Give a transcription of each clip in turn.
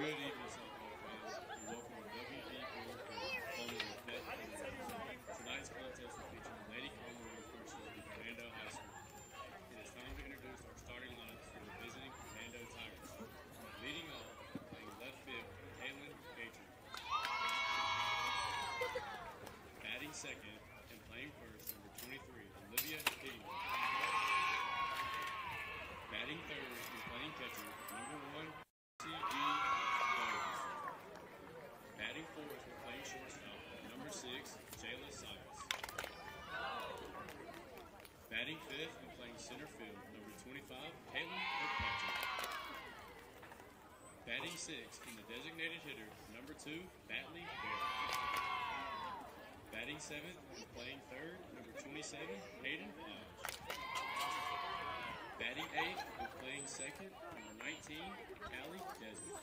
Good evening, softball fans, and welcome to WD following Lafayette. Tonight's contest will feature the Lady Commodores versus the Commando High School. It is time to introduce our starting lineups for the visiting Commando Tigers. Leading off, playing left field, Kaylin Gatry. Batting second and playing first, number 23, Olivia Higgins. Batting third and playing catcher, number 1, C.E. Batting fourth and playing shortstop, number 6, Jayla Silas. Batting fifth and playing center field, number 25, Caitlin Kirkpatrick. Batting sixth and the designated hitter, number 2, Batley Bear. Batting seventh and playing third, number 27, Hayden Hodge. Batting eighth and playing second, number 19, Callie Desmond.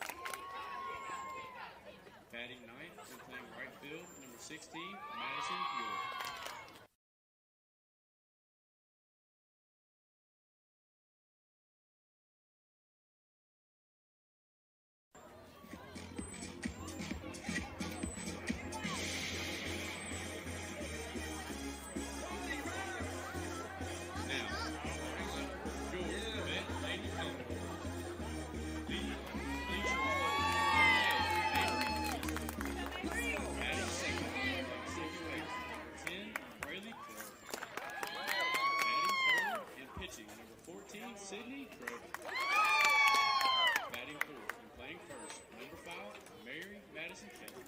Batting ninth and playing right field, number 16, Madison York. Sydney Grover. Batting fourth and playing first, number 5, Mary Madison Kelly.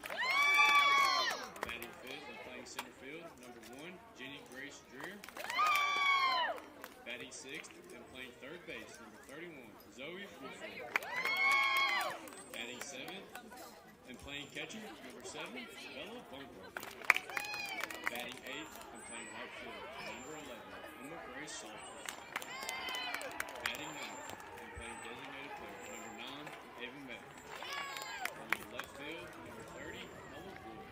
Batting fifth and playing center field, number 1, Jenny Grace Dreer. Batting sixth and playing third base, number 31, Zoe Woodford. Batting seventh and playing catcher, number 7, Bella Bunker. Batting eighth and playing right field, number 11, Emma Grace Salter. Batting ninth and playing designated player, number 9, Evan Meadow. Playing left field, number 30, Ella Boyd.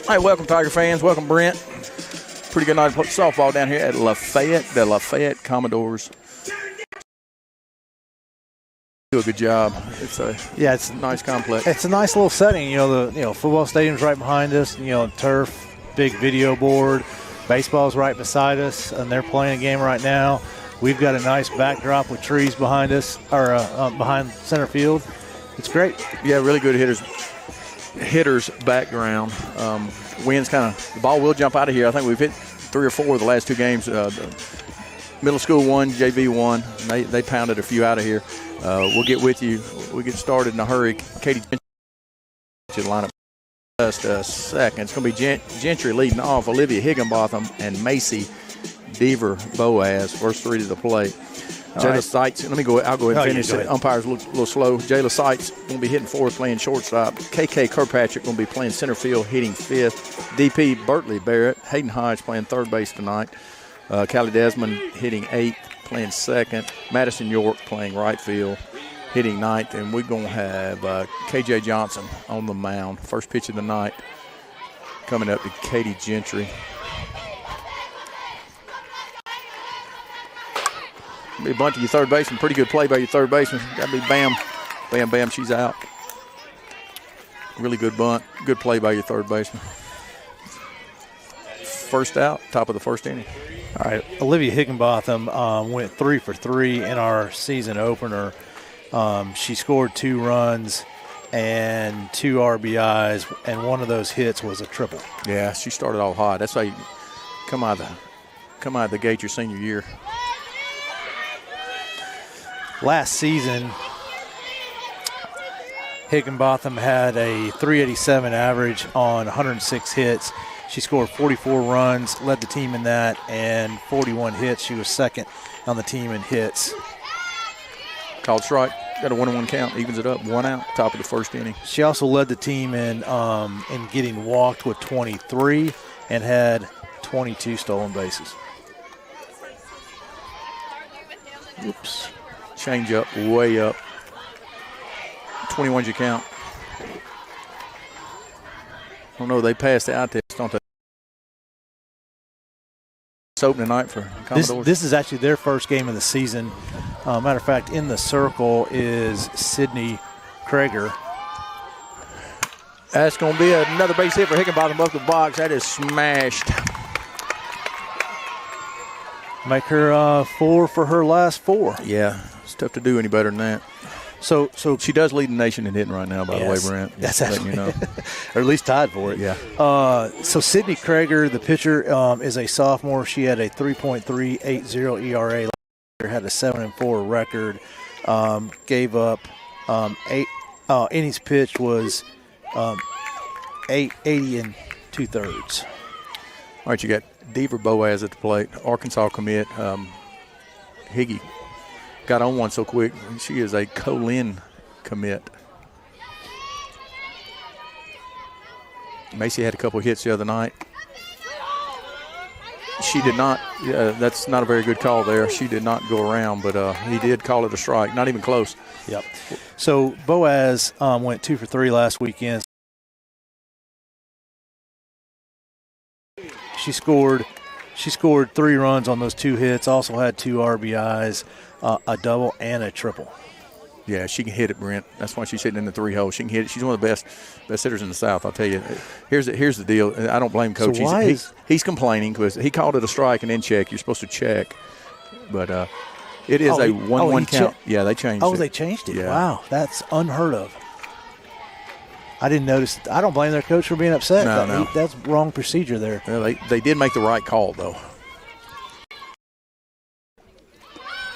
All right, welcome, Tiger fans. Welcome, Brent. Pretty good night of softball down here at Lafayette. The Lafayette Commodores do a good job. It's a nice complex. It's a nice little setting. Football stadium's right behind us. Turf, big video board. Baseball's right beside us, and they're playing a game right now. We've got a nice backdrop with trees behind us, or behind center field. It's great. Yeah, really good hitters background. Winds the ball will jump out of here. I think we've hit 3 or 4 of the last 2 games. The middle school won, JV won. They pounded a few out of here. We'll get with you. We'll get started in a hurry. Katie Gentry line up just a second. It's going to be Gentry leading off. Olivia Higginbotham and Macy Deaver Boaz, first 3 to the plate. Jayla Seitz, I'll go ahead and finish it. Umpires look a little slow. Jayla Seitz going to be hitting 4th, playing shortstop. KK Kirkpatrick going to be playing center field, hitting 5th. DP Bertley Barrett, Hayden Hodge playing 3rd base tonight. Callie Desmond hitting 8th, playing 2nd. Madison York playing right field, hitting 9th. And we're going to have KJ Johnson on the mound. First pitch of the night coming up to Katie Gentry. Be a bunch of your third baseman. Pretty good play by your third baseman. Got to be bam, bam, bam. She's out. Really good bunt. Good play by your third baseman. First out, top of the first inning. All right, Olivia Higginbotham went 3 for 3 in our season opener. She scored 2 runs and 2 RBIs, and one of those hits was a triple. Yeah, she started all hot. That's how you come out of the gate your senior year. Last season, Higginbotham had a 387 average on 106 hits. She scored 44 runs, led the team in that, and 41 hits. She was 2nd on the team in hits. Called strike. Got a 1-1 count. Evens it up. 1 out. Top of the first inning. She also led the team in getting walked with 23 and had 22 stolen bases. Oops. Change up, way up. 21's your count. I don't know, they passed the eye test, don't they? It's opening night for Commodores. This is actually their first game of the season. Matter of fact, in the circle is Sydney Krager. That's going to be another base hit for Higginbotham up the box. That is smashed. Make her 4 for her last 4. Yeah, it's tough to do any better than that. So she does lead the nation in hitting right now, by the way, Brent. That's actually, or at least tied for it. Yeah. So Sydney Krager, the pitcher, is a sophomore. She had a 3.380 ERA. Had a 7-4 record. Gave up 8 innings pitched was 880 2/3. All right, you got Deaver Boaz at the plate, Arkansas commit. Higgy got on one so quick. She is a Colin commit. Macy had a couple hits the other night. She did not. That's not a very good call there. She did not go around, but he did call it a strike. Not even close. Yep. So Boaz went 2 for 3 last weekend. She scored 3 runs on those 2 hits. Also had 2 RBIs, a double and a triple. Yeah, she can hit it, Brent. That's why she's hitting in the 3 hole. She can hit it. She's one of the best hitters in the South, I'll tell you. Here's the deal. I don't blame Coach. So he's complaining because he called it a strike and then check. You're supposed to check. But it is a 1-1 count. Yeah, they changed it. Oh, they changed it. Yeah. Wow, that's unheard of. I didn't notice. I don't blame their coach for being upset. No. That's wrong procedure there. Well, they did make the right call, though.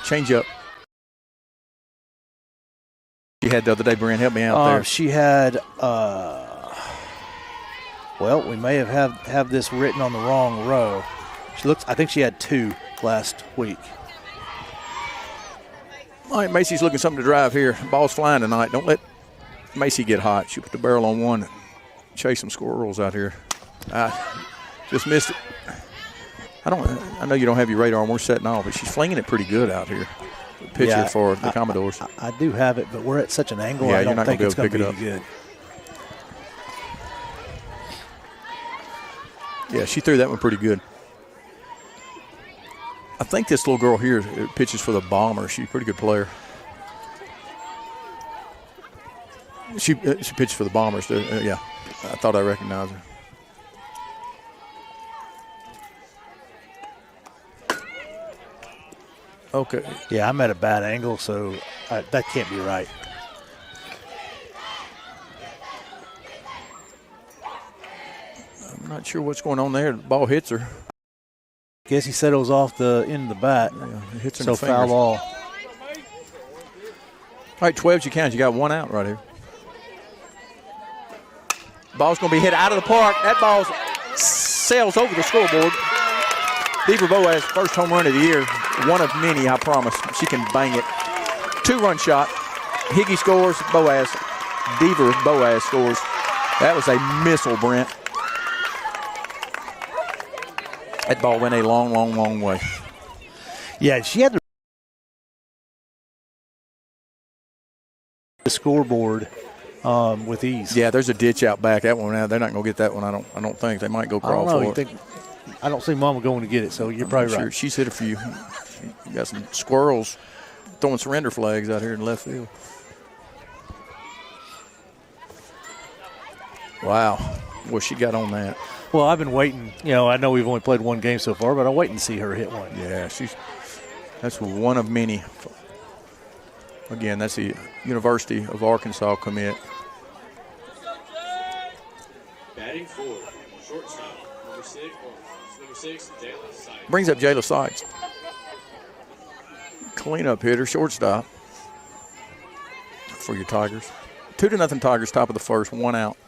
Change up. She had the other day, Brent. Help me out there. She had, well, we may have this written on the wrong row. I think she had 2 last week. All right, Macy's looking something to drive here. Ball's flying tonight. Don't let Macy get hot. She put the barrel on one. Chase some squirrels out here. Just missed it. I know you don't have your radar and we're setting off, but she's flinging it pretty good out here. Pitcher for the Commodores. I do have it, but we're at such an angle. Yeah, I you're don't not think going it's to be going able to to be pick it good. Yeah, she threw that one pretty good. I think this little girl here pitches for the Bombers. She's a pretty good player. She pitched for the Bombers. Yeah, I thought I recognized her. Okay. Yeah, I'm at a bad angle, so that can't be right. I'm not sure what's going on there. The ball hits her. Guess he said it was off the end of the bat. Yeah, it hits her so in the fingers. Foul ball. All right, 12 you count. You got one out right here. Ball's going to be hit out of the park. That ball sails over the scoreboard. Deaver Boaz, first home run of the year. One of many, I promise. She can bang it. 2-run shot. Higgy scores. Boaz. Deaver Boaz scores. That was a missile, Brent. That ball went a long, long, long way. Yeah, she had the scoreboard with ease. Yeah, there's a ditch out back. That one, they're not going to get that one. I don't think they might go crawl for it. I don't see Mama going to get it, so you're probably right. She's hit it for you. You got some squirrels throwing surrender flags out here in left field. Wow, what she got on that. Well, I've been waiting. I know we've only played one game so far, but I'm waiting to see her hit one. Yeah, that's one of many. Again, that's the University of Arkansas commit. Batting forward, shortstop, number six, Jayla Sykes. Brings up Jayla Sykes. Cleanup hitter, shortstop for your Tigers. 2-0 Tigers, top of the first, one out.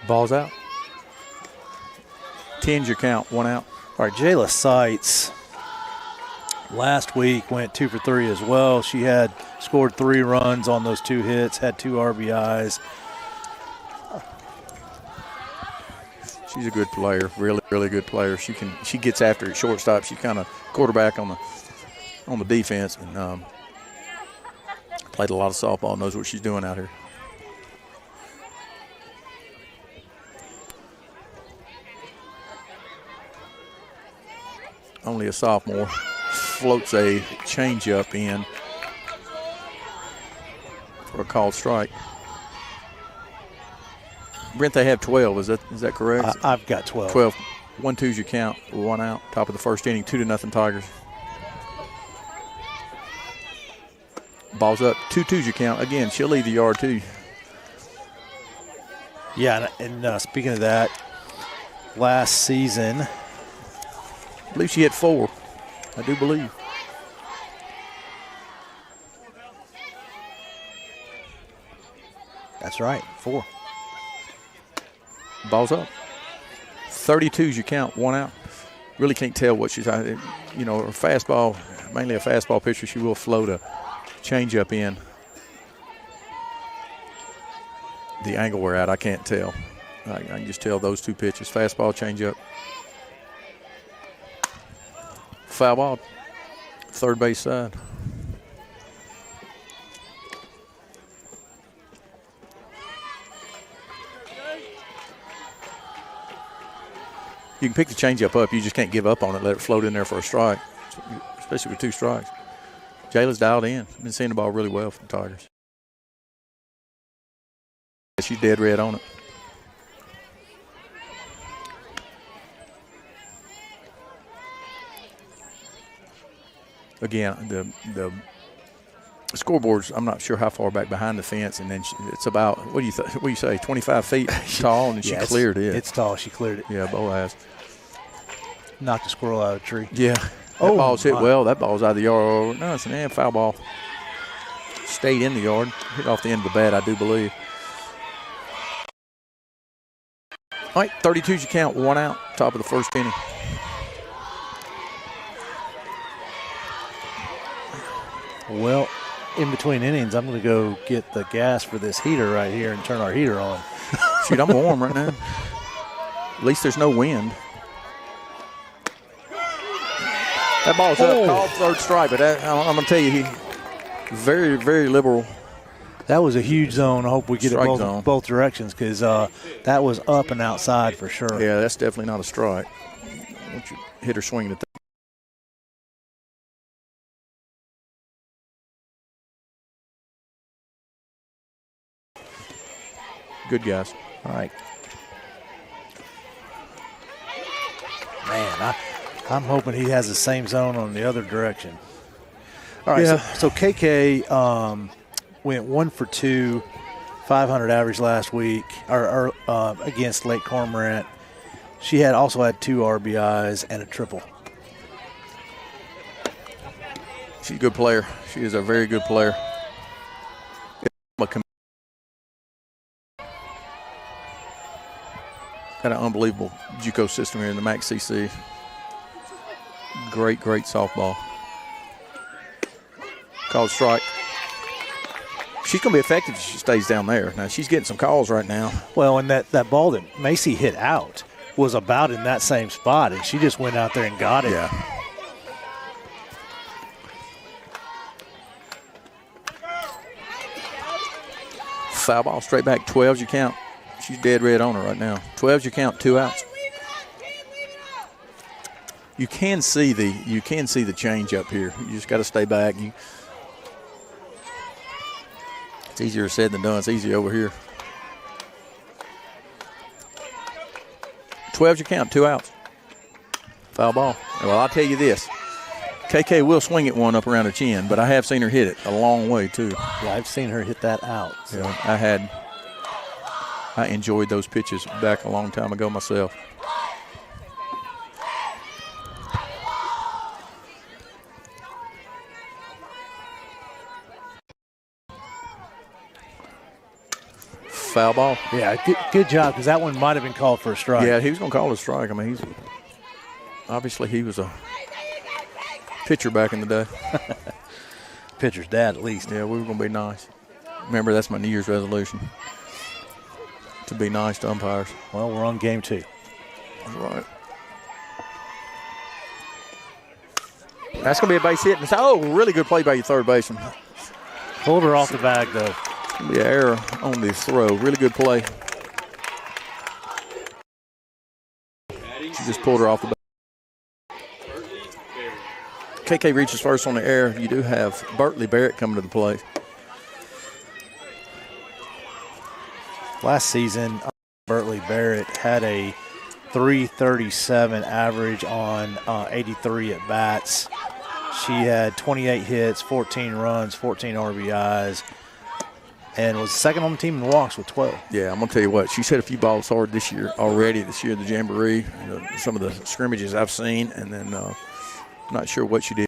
Ball's out. 10's your count, one out. All right, Jayla Sykes last week went 2 for 3 as well. She had scored 3 runs on those 2 hits, had 2 RBIs. She's a good player, really, really good player. She gets after it shortstop. She kind of quarterback on the defense and played a lot of softball. Knows what she's doing out here. Only a sophomore. Floats a changeup in for a called strike. Brent, they have 12. Is that correct? I've got 12. 12. 1-2's your count. One out. Top of the first inning. 2-0 Tigers. Ball's up. 2-2's your count. Again, she'll leave the yard too. Yeah, and speaking of that, last season, I believe she hit 4. I do believe. That's right, 4. Ball's up. 32's your count, one out. Really can't tell what she's, her fastball, mainly a fastball pitcher. She will float a changeup in. The angle we're at, I can't tell. I can just tell those 2 pitches. Fastball, changeup. Foul ball, third base side. You can pick the changeup up. You just can't give up on it. Let it float in there for a strike, especially with 2 strikes. Jayla's dialed in. Been seeing the ball really well from the Tigers. She's dead red on it. Again, the scoreboard's, I'm not sure how far back behind the fence, and then it's about, what do you say, 25 feet tall, and she cleared it. It's tall. She cleared it. Yeah, Boaz. Knocked a squirrel out of a tree. Yeah. That ball's hit well. That ball's out of the yard. No, it's an foul ball. Stayed in the yard. Hit off the end of the bat, I do believe. All right, 32's your count, one out, top of the first inning. Well, in between innings, I'm going to go get the gas for this heater right here and turn our heater on. Shoot, I'm warm right now. At least there's no wind. That ball's up, called third strike, but I'm going to tell you, he very, very liberal. That was a huge zone. I hope we get Strike it zone. both directions because that was up and outside for sure. Yeah, that's definitely not a strike. Once you hit her swinging at that. Good guys. All right. Man, I'm hoping he has the same zone on the other direction. All right, Yeah. so KK went 1 for 2, 500 average last week or against Lake Cormorant. She also had 2 RBIs and a triple. She's a good player. She is a very good player. Got an unbelievable JUCO system here in the MAC CC. Great, great softball. Called strike. She's going to be effective if she stays down there. Now, she's getting some calls right now. Well, and that ball that Macy hit out was about in that same spot, and she just went out there and got it. Yeah. Foul ball straight back. 12's your count. She's dead red on her right now. 12's your count. 2 outs. You can see the change up here. You just got to stay back. It's easier said than done. It's easy over here. 12's your count. 2 outs. Foul ball. Well, I'll tell you this. KK will swing at one up around her chin, but I have seen her hit it a long way too. Yeah, I've seen her hit that out. So. Yeah, I enjoyed those pitches back a long time ago myself. Foul ball. Yeah, good job because that one might have been called for a strike. Yeah, he was going to call it a strike. I mean, he was a pitcher back in the day. Pitcher's dad, at least. Yeah, we were going to be nice. Remember, that's my New Year's resolution, to be nice to umpires. Well, we're on game 2. That's right. That's going to be a base hit. Really good play by your third baseman. Pulled her off the bag, though. It's going to be an error on the throw. Really good play. She just pulled her off the bag. KK reaches first on the air. You do have Bertley Barrett coming to the plate. Last season, Bertley Barrett had a .337 average on 83 at bats. She had 28 hits, 14 runs, 14 RBIs, and was second on the team in walks with 12. Yeah, I'm going to tell you what. She's hit a few balls hard this year, the Jamboree, some of the scrimmages I've seen, and then not sure what she did.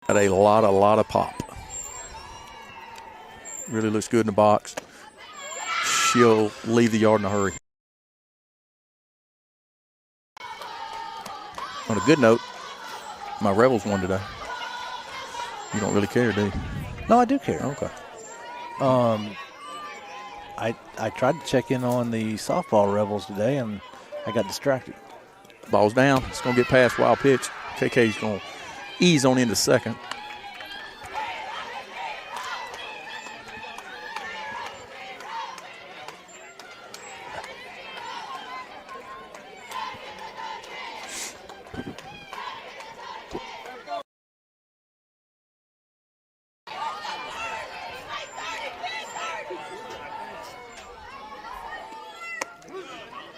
Got a lot of pop. Really looks good in the box. She'll leave the yard in a hurry. On a good note, my Rebels won today. You don't really care, do you? No, I do care. Okay. I tried to check in on the softball Rebels today, and I got distracted. Ball's down. It's going to get past wild pitch. KK's going to ease on into second.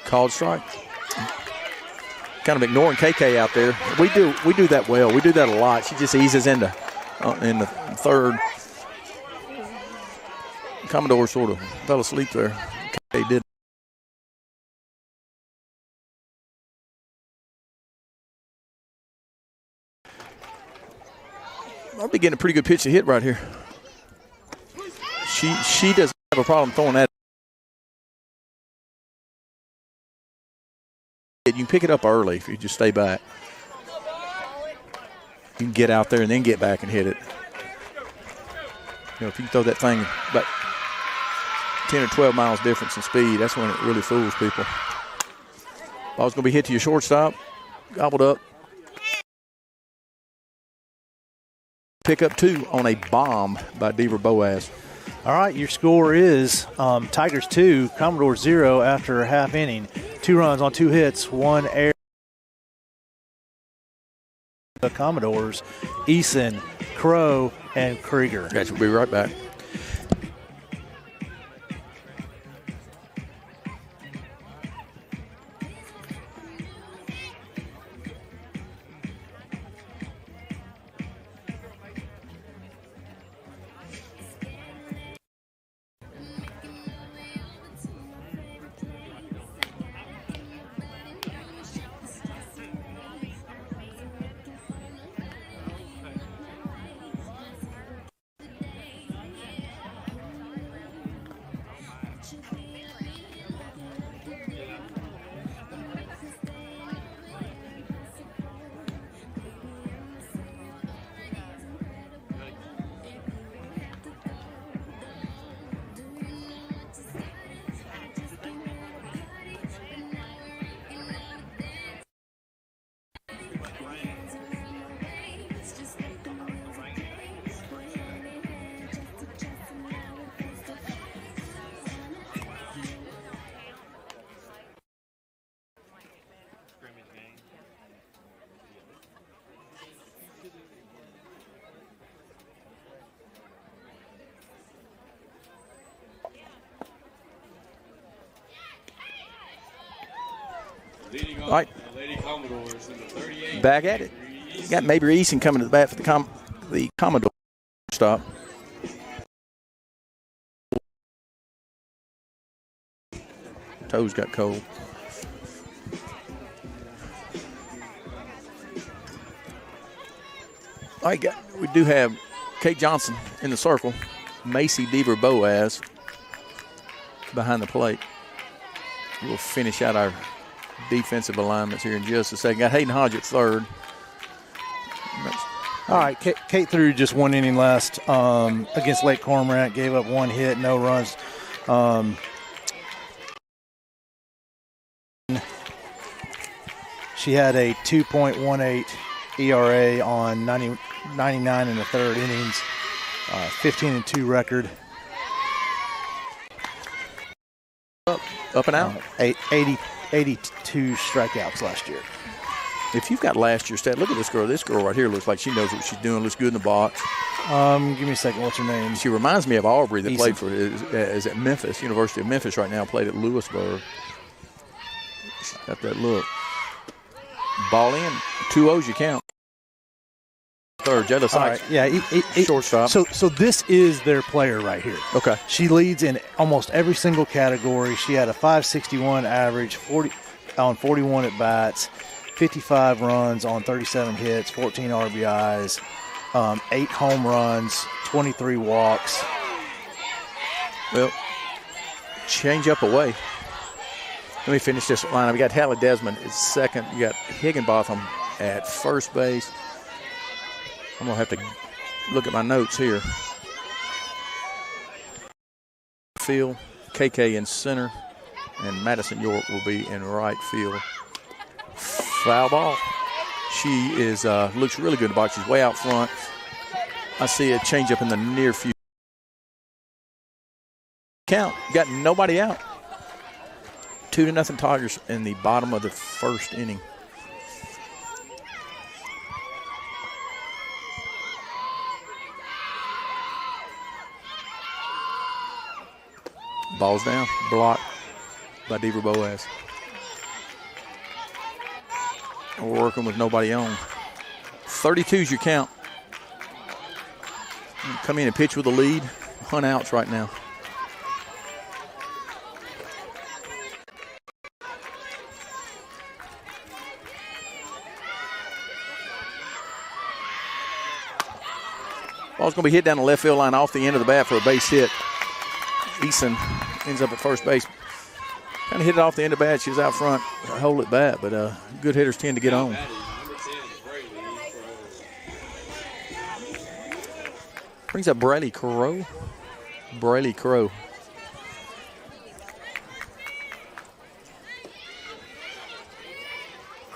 Called strike. Kind of ignoring KK out there. We do that well. We do that a lot. She just eases into in the third. Commodores sort of fell asleep there. KK did. I'll be getting a pretty good pitch to hit right here. She doesn't have a problem throwing that. You can pick it up early if you just stay back. You can get out there and then get back and hit it. If you can throw that thing about 10 or 12 miles difference in speed, that's when it really fools people. Ball's going to be hit to your shortstop. Gobbled up. Pick up 2 on a bomb by Deaver Boaz. All right, your score is Tigers 2, Commodores 0 after a half inning. 2 runs on 2 hits, 1 error. The Commodores, Eason, Crow, and Krieger. Guys, we'll be right back. Leading off, All right. Lady Commodores, number 38. Back at it. You got maybe Eason coming to the bat for the Commodore stop. Toes got cold. All right, we do have Kate Johnson in the circle. Macy Deaver Boaz behind the plate. We'll finish out our defensive alignments here in just a second. Got Hayden Hodge at third. All right, Kate threw just 1 inning last against Lake Cormorant, gave up 1 hit, no runs. She had a 2.18 ERA on 99 in the third innings, 15-2 record. Up and out. 82 strikeouts last year. If you've got last year's stat, look at this girl. This girl right here looks like she knows what she's doing, looks good in the box. Give me a second. What's her name? She reminds me of Aubrey that Eason. played for is at Memphis, University of Memphis right now, played at Lewisburg. She's got that look. Ball in. 2-0's you count. Third, Jetta Sykes. Right, yeah, shortstop. So this is their player right here. Okay. She leads in almost every single category. She had a 561 average, 41 at bats, 55 runs on 37 hits, 14 RBIs, 8 home runs, 23 walks. Well, change up away. Let me finish this lineup. We got Hallie Desmond at second. You got Higginbotham at first base. I'm going to have to look at my notes here. Field, KK in center, and Madison York will be in right field. Foul ball. She is looks really good in the box. She's way out front. I see a changeup in the near future. Count. Got nobody out. 2-0 Tigers in the bottom of the first inning. Ball's down, blocked by Deaver Boaz. We're working with nobody on. 32's your count. Come in and pitch with a lead. Hunt outs right now. Ball's going to be hit down the left field line off the end of the bat for a base hit. Eason ends up at first base. Kind of hit it off the end of the bat. She was out front, hold it bat, but good hitters tend to get on. Brings up Braley Crow. Braley Crow.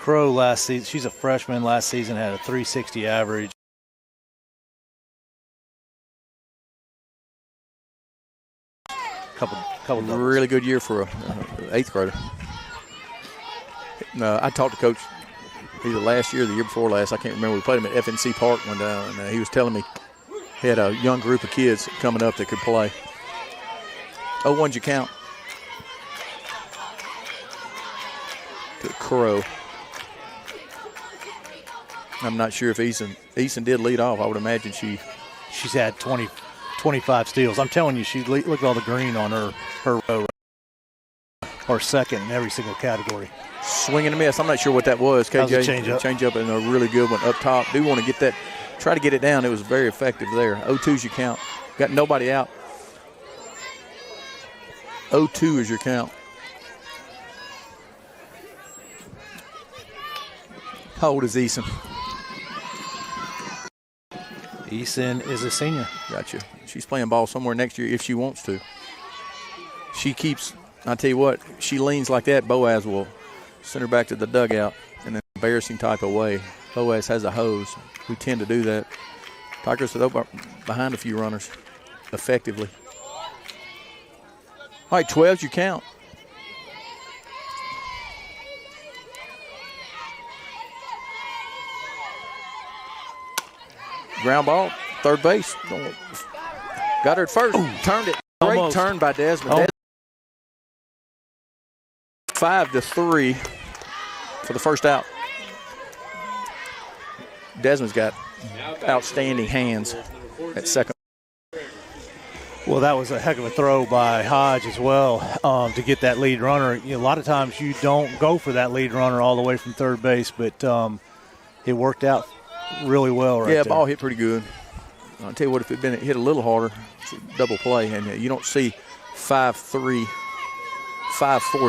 Crow last season, she's a freshman last season, had a 360 average. Couple really good year for a 8th grader. I talked to Coach either last year or the year before last. I can't remember. We played him at FNC Park one day, and he was telling me he had a young group of kids coming up that could play. 0-1's your count. To Crow. I'm not sure if Eason did lead off. I would imagine she's had 25 steals. I'm telling you, look at all the green on her row. Or second in every single category. Swing and a miss. I'm not sure what that was. KJ change up and a really good one up top. Do want to get that, try to get it down. It was very effective there. 0-2's your count. Got nobody out. 0-2 is your count. How old is Eason? Eason is a senior. Gotcha. She's playing ball somewhere next year if she wants to. She keeps, I'll tell you what, she leans like that, Boaz will send her back to the dugout in an embarrassing type of way. Boaz has a hose. We tend to do that. Tigers are behind a few runners effectively. All right, 12's your count. Ground ball, third base. Got her at first. Ooh, turned it. Great almost. Turn by Desmond. 5-3 for the first out. Desmond's got outstanding hands at second. Well, that was a heck of a throw by Hodge as well to get that lead runner. A lot of times you don't go for that lead runner all the way from third base, but it worked out really well right there. Ball hit pretty good. I'll tell you what, if it had been hit a little harder, it's a double play, and you don't see 5-4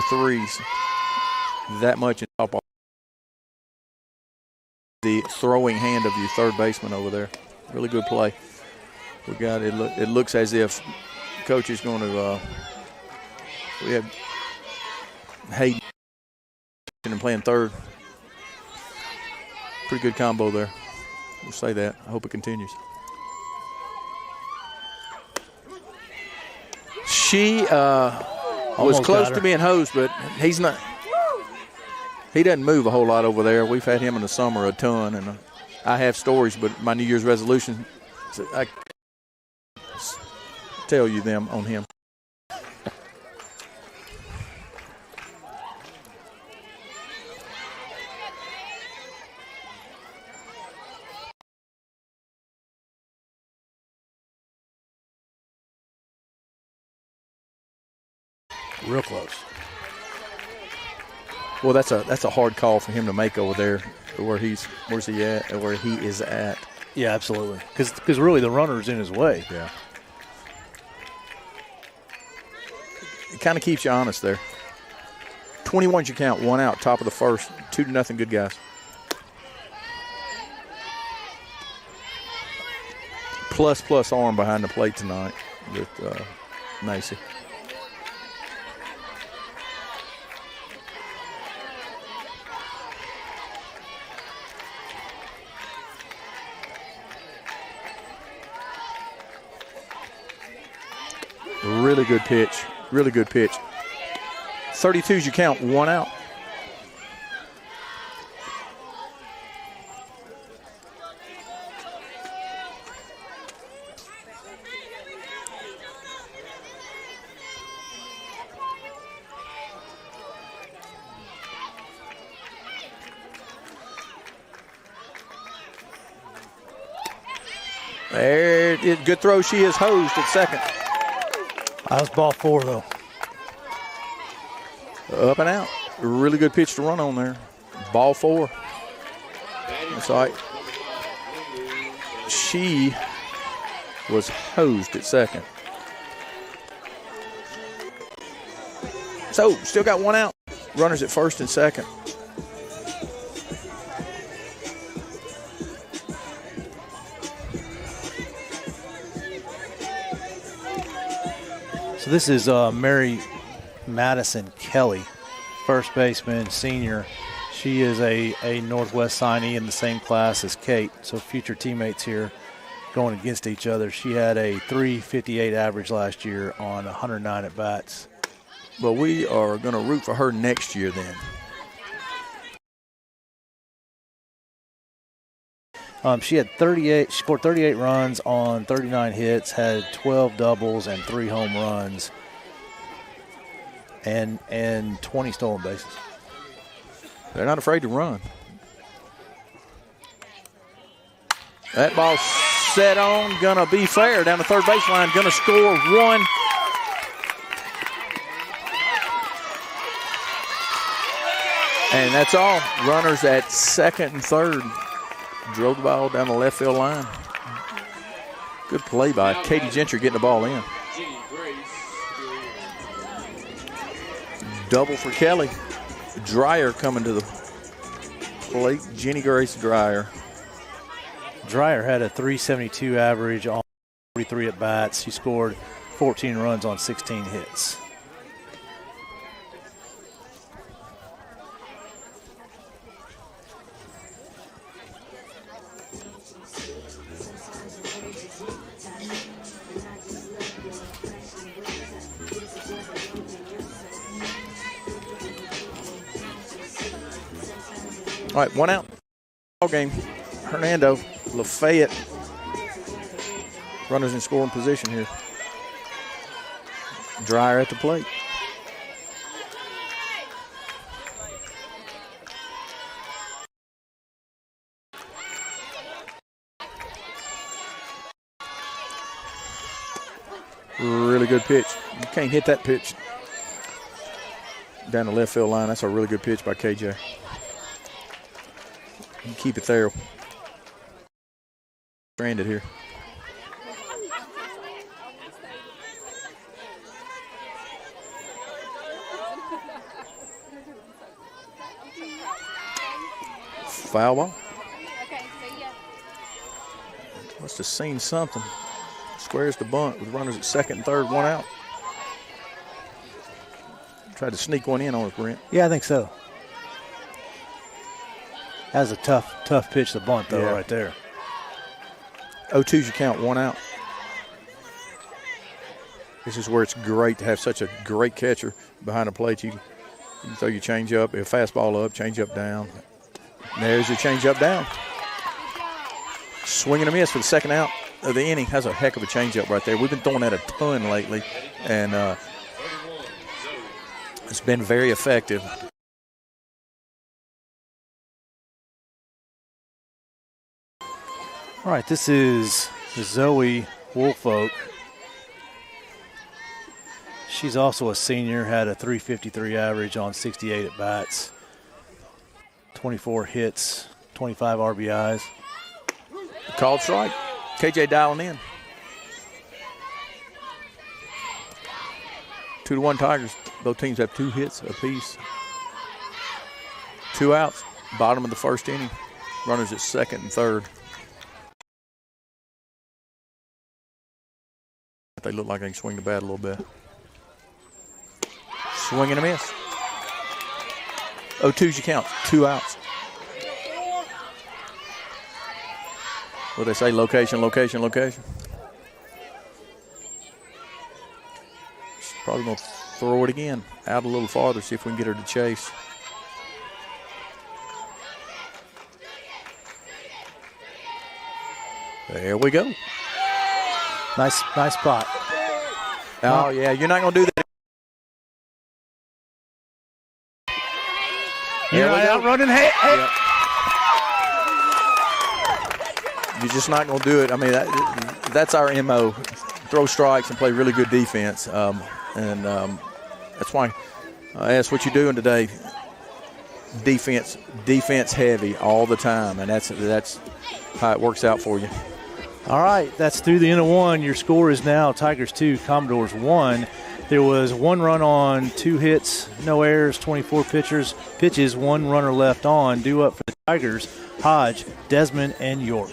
threes that much in top. The throwing hand of your third baseman over there. Really good play. We got it. It looks as if coach is going to. We have Hayden and playing third. Pretty good combo there. We'll say that. I hope it continues. She was close to being hosed, but he's not. He doesn't move a whole lot over there. We've had him in the summer a ton, and I have stories, but my New Year's resolution, I tell you them on him. Real close. Well, that's a hard call for him to make over there, where he is at. Yeah, absolutely. Because really the runner's in his way. Yeah. It kind of keeps you honest there. 21's your count, 1 out, top of the first, 2-0, good guys. Plus arm behind the plate tonight with Macy. Really good pitch. Really good pitch. 32's your count, 1 out. There it is. Good throw. She is hosed at second. That was ball 4, though. Up and out. Really good pitch to run on there. Ball 4. That's all right. She was hosed at second. So, still got 1 out. Runners at first and second. So this is Mary Madison Kelly, first baseman, senior. She is a Northwest signee in the same class as Kate, so future teammates here going against each other. She had a 358 average last year on 109 at-bats. Well, we are going to root for her next year then. She had 38. She scored 38 runs on 39 hits, had 12 doubles and 3 home runs, and 20 stolen bases. They're not afraid to run. That ball set on, gonna be fair down the third baseline, gonna score one. And that's all. Runners at second and third. Drove the ball down the left field line. Good play by Katie Gentry getting the ball in. Double for Kelly. Dreyer coming to the plate. Jenny Grace Dreyer. Dreyer had a 372 average on 43 at-bats. She scored 14 runs on 16 hits. All right, 1 out. Ball game. Hernando, Lafayette. Runners in scoring position here. Dreyer at the plate. Really good pitch. You can't hit that pitch down the left field line. That's a really good pitch by KJ. You keep it there. Stranded here. Foul ball. Must have seen something. Squares the bunt with runners at second and third, 1 out. Tried to sneak one in on us, Brent. Yeah, I think so. That's a tough pitch to bunt, though, right there. 0-2's your count, 1 out. This is where it's great to have such a great catcher behind the plate. You can throw your change up, a fastball up, change up down. There's your change up down. Swing and a miss for the second out of the inning. Has a heck of a change up right there. We've been throwing that a ton lately, and it's been very effective. All right, this is Zoe Woolfolk. She's also a senior, had a 353 average on 68 at-bats, 24 hits, 25 RBIs. Called strike. KJ dialing in. 2-1 Tigers. Both teams have 2 hits apiece. 2 outs. Bottom of the first inning. Runners at second and third. They look like they can swing the bat a little bit. Swing and a miss. 0-2's your count. 2 outs. What they say? Location, location, location. She's probably going to throw it again. Out a little farther, see if we can get her to chase. There we go. Nice spot. Oh, yeah, you're not going to do that. You're not out running. Hey. Yep. You're just not going to do it. I mean, that's our MO. Throw strikes and play really good defense. That's why I asked what you're doing today. Defense heavy all the time, and that's how it works out for you. All right, that's through the end of 1. Your score is now Tigers 2, Commodores 1. There was 1 run on, 2 hits, no errors, 24 pitches, 1 runner left on. Due up for the Tigers, Hodge, Desmond, and York.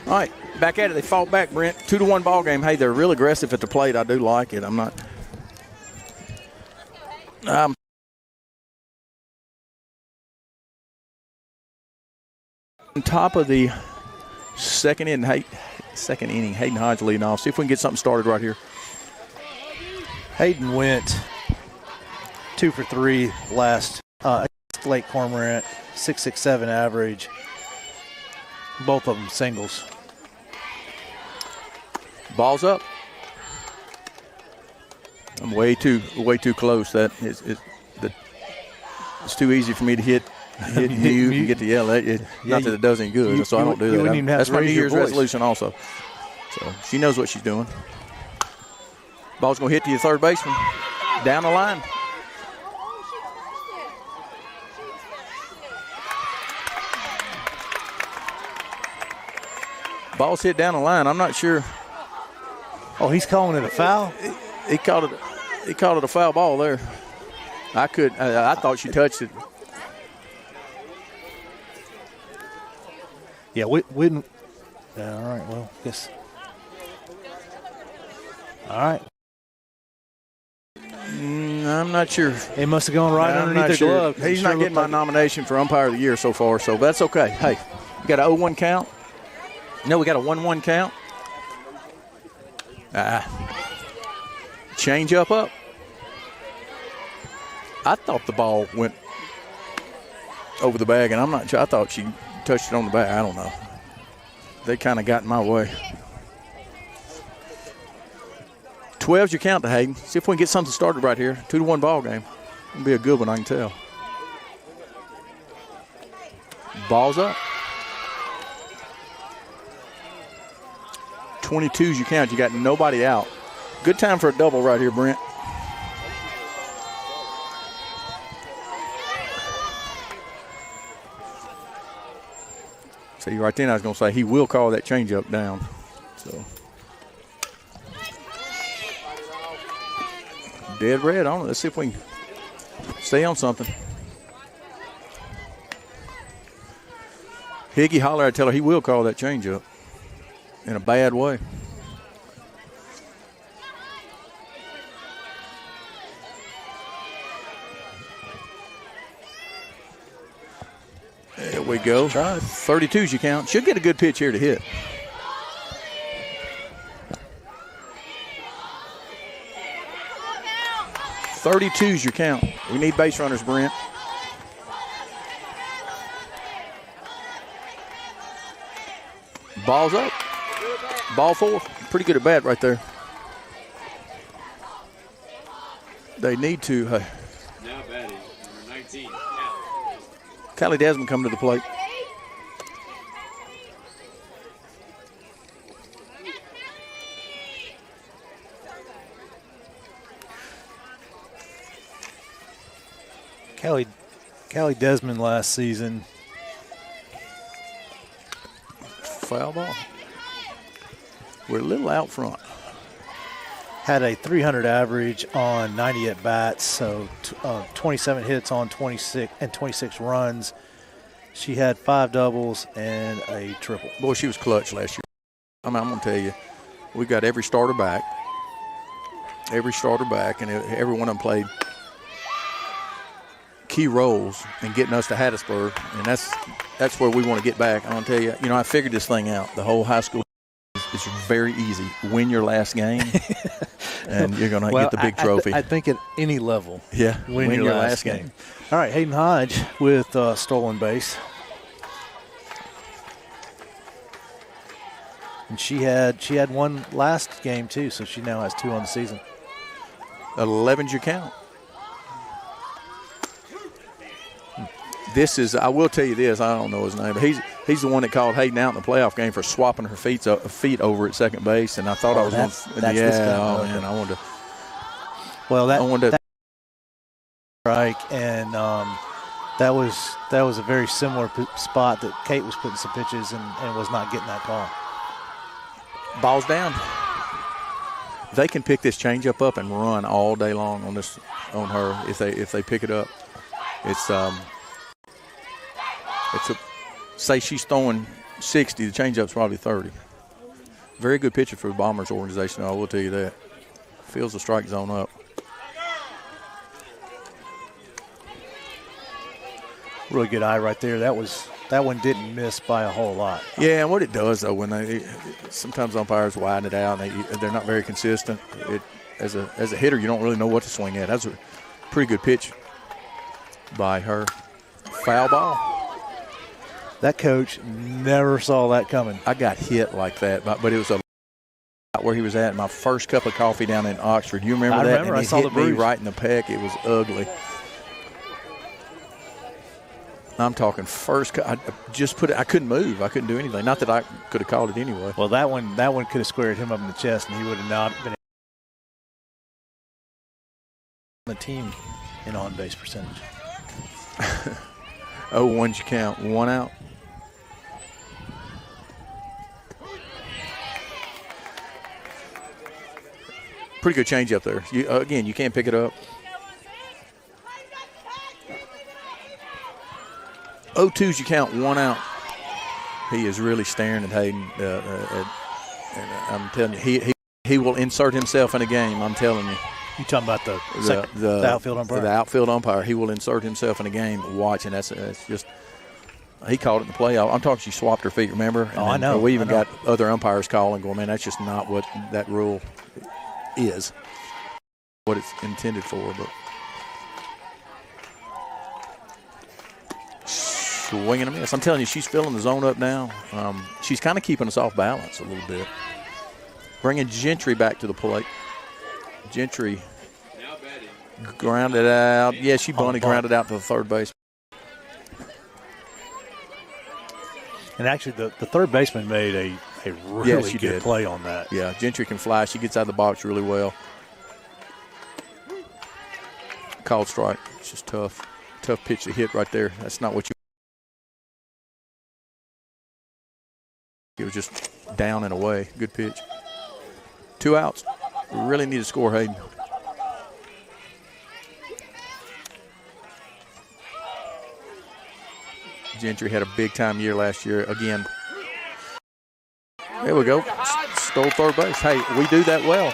All right, back at it. They fought back, Brent. 2-1 ball game. Hey, they're real aggressive at the plate. I do like it. I'm not. On top of the second inning, Hayden Hodge leading off. See if we can get something started right here. Hayden went 2 for 3 last Lake Cormorant, 6.67 average. Both of them singles. Ball's up. I'm way too close. It's too easy for me to hit you and get to yell at it. Not that it does any good, so I don't do that. That's my New Year's resolution also. So she knows what she's doing. Ball's going to hit to your third baseman. Down the line. Ball's hit down the line. I'm not sure. Oh, he's calling it a foul? He called it a foul ball there. I thought she touched it. Yeah, we all right, well, guess. All right. I'm not sure. It must have gone right underneath the glove. He's not getting my nomination for umpire of the year so far, so that's okay. Hey, you got an 0-1 count? No, we got a 1-1 count. Change up. I thought the ball went over the bag, and I'm not sure. I thought she touched it on the bag. I don't know. They kind of got in my way. 12's your count to Hayden. See if we can get something started right here. 2-1 ball game. It'll be a good one, I can tell. Ball's up. 22's your count. You got nobody out. Good time for a double right here, Brent. See, right then I was going to say he will call that changeup down. So dead red on it. Let's see if we can stay on something. Higgy holler, I tell her he will call that changeup in a bad way. There we go. 32's your count. Should get a good pitch here to hit. .32's your count. We need base runners, Brent. Ball's up. Ball 4. Pretty good at bat right there. They need to. Now batting, number 19. Callie Desmond coming to the plate. Callie Desmond last season. Foul ball. We're a little out front. Had a 300 average on 90 at bats, so 27 hits on 26 runs. She had 5 doubles and a triple. Boy, she was clutch last year. I'm going to tell you, we got every starter back, and every one of them played key roles in getting us to Hattiesburg, and that's where we want to get back. I'm going to tell you, I figured this thing out. The whole high school is very easy. Win your last game, and you're going to get the big trophy. I think at any level. Yeah, win your last game. All right, Hayden Hodge with stolen base. And she had one last game too, so she now has 2 on the season. 11's your count. This is, I will tell you this, I don't know his name, but he's the one that called Hayden out in the playoff game for swapping her feet over at second base, and I thought I was that's man, I wanted to. Well, that strike, and that was a very similar spot that Kate was putting some pitches and was not getting that call. Ball's down. They can pick this changeup up and run all day long on her if they pick it up. It's say she's throwing 60. The changeup's probably 30. Very good pitcher for the Bombers organization, I will tell you that. Feels the strike zone up. Really good eye right there. That one didn't miss by a whole lot. Yeah, and what it does though, when sometimes umpires widen it out and they're not very consistent. As a hitter, you don't really know what to swing at. That's a pretty good pitch by her. Foul ball. That coach never saw that coming. I got hit like that, but it was where he was at. My first cup of coffee down in Oxford. You remember that? Remember. And I saw the hit me bruise right in the pec. It was ugly. I'm talking first. I just put it. I couldn't move. I couldn't do anything. Not that I could have called it anyway. Well, that one could have squared him up in the chest, and he would have not been the team in on-base percentage. 0-1 you count. 1 out. Pretty good change up there. Again, you can't pick it up. 0-2s you count. 1 out. He is really staring at Hayden. And I'm telling you, he will insert himself in a game. I'm telling you. You talking about the outfield umpire? The outfield umpire. He will insert himself in a game. Watching. That's just. He called it in the playoff. I'm talking. She swapped her feet. Remember? And I know. We even got other umpires calling, going, "Man, that's just not what that rule is. What it's intended for." But swing and a miss. I'm telling you, she's filling the zone up now. She's kind of keeping us off balance a little bit. Bringing Gentry back to the plate. Gentry grounded out. Yeah, she bunted, grounded out to the third base. And actually, the third baseman made a really good play on that. Yeah, Gentry can fly. She gets out of the box really well. Called strike. It's just tough. Tough pitch to hit right there. That's not what you. It was just down and away. Good pitch. 2 outs. We really need to score, Hayden. Gentry had a big-time year last year. Again, there we go. Stole third base. Hey, we do that well.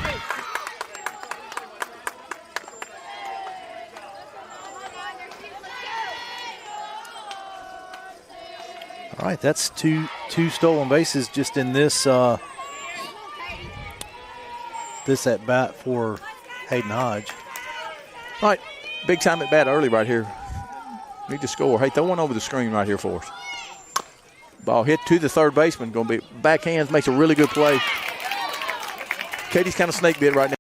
All right, that's two stolen bases just in this this at bat for Hayden Hodge. All right, big time at bat early right here. Need to score. Hey, throw one over the screen right here for us. Ball hit to the third baseman. Going to be backhands, makes a really good play. Katie's kind of snake bit right now.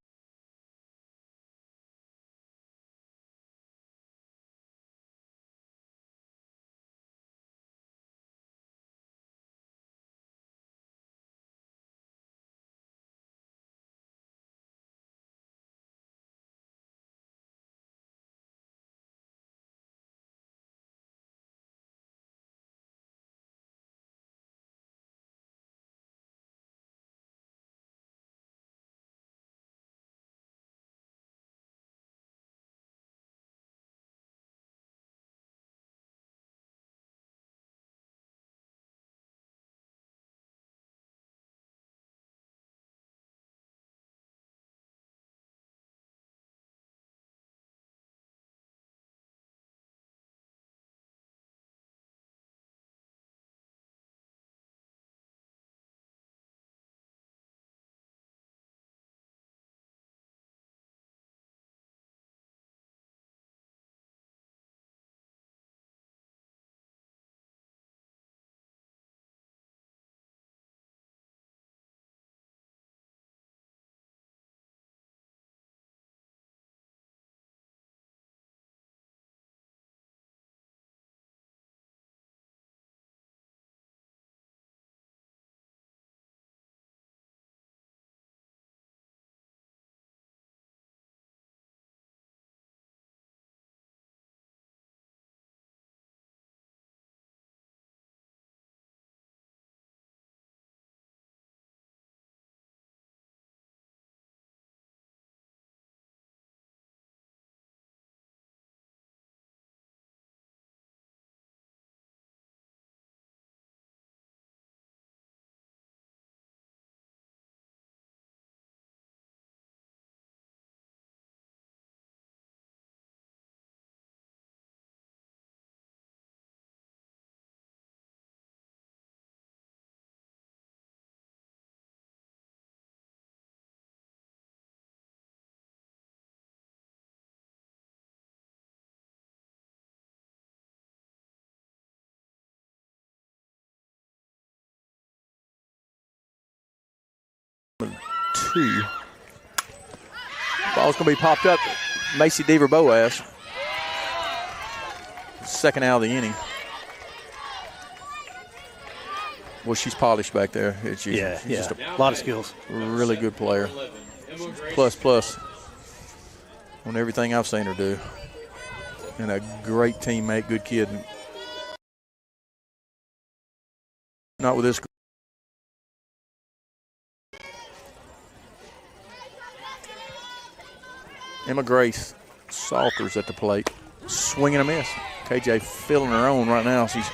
2. Ball's going to be popped up. Macy Deaver Boaz. Second out of the inning. Well, she's polished back there. She's just a lot of skills. Really good player. Plus on everything I've seen her do. And a great teammate, good kid. Not with this. Emma Grace Salters at the plate. Swinging a miss. KJ filling her own right now. She's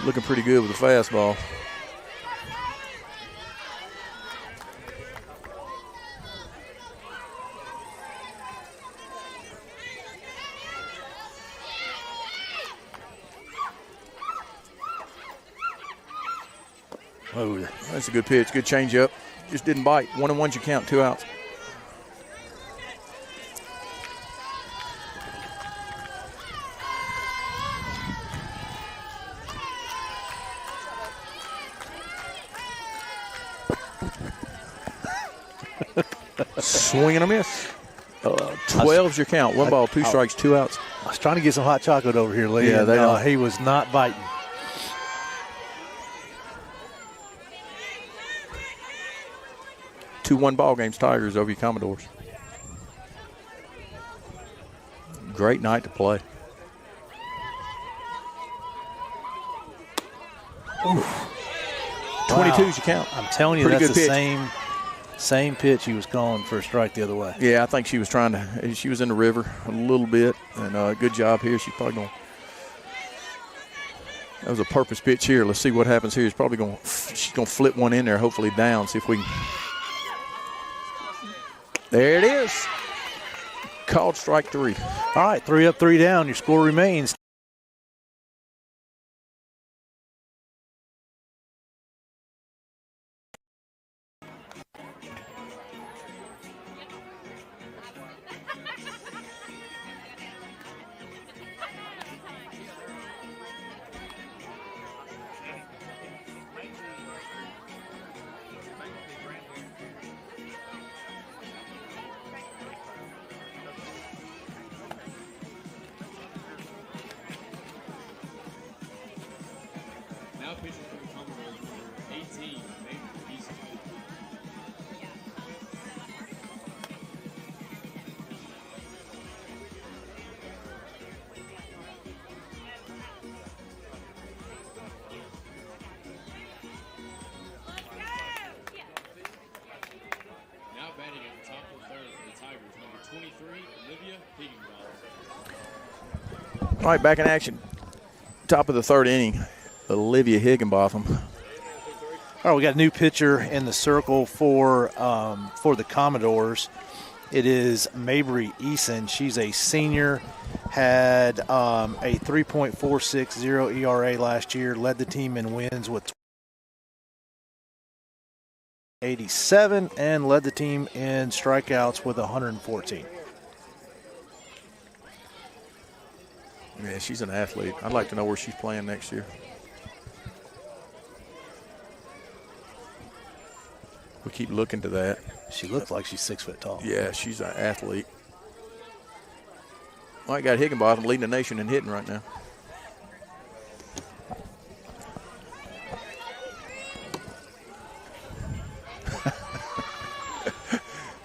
looking pretty good with the fastball. Oh, that's a good pitch. Good changeup. Just didn't bite. 1-1's you count. 2 outs. Swing and a miss. 12's your count. 1 ball, 2 strikes, 2 outs. I was trying to get some hot chocolate over here, Lee. Yeah, he was not biting. 2-1 ball games, Tigers over your Commodores. Great night to play. Oof. 22's your count. I'm telling you, Pretty that's good the pitch. same pitch he was calling for a strike the other way. Yeah, I think she was trying to. She was in the river a little bit, and good job here. She's probably going. That was a purpose pitch here. Let's see what happens here. She's probably going. She's going to flip one in there, hopefully down. See if we can. There it is. Called strike 3. All right, 3 up, 3 down. Your score remains. Now pitching for the Commodores, number 18, Maple East. Now batting at the top of the third for the Tigers, number 23, Olivia Higginbotham. All right, back in action. Top of the 3rd inning. Olivia Higginbotham. All right, we got a new pitcher in the circle for the Commodores. It is Mabry Eason. She's a senior, had a 3.460 ERA last year, led the team in wins with 87, and led the team in strikeouts with 114. Yeah, she's an athlete. I'd like to know where she's playing next year. We keep looking to that. She looks like she's 6 foot tall. Yeah, she's an athlete. Well, I got Higginbotham leading the nation in hitting right now.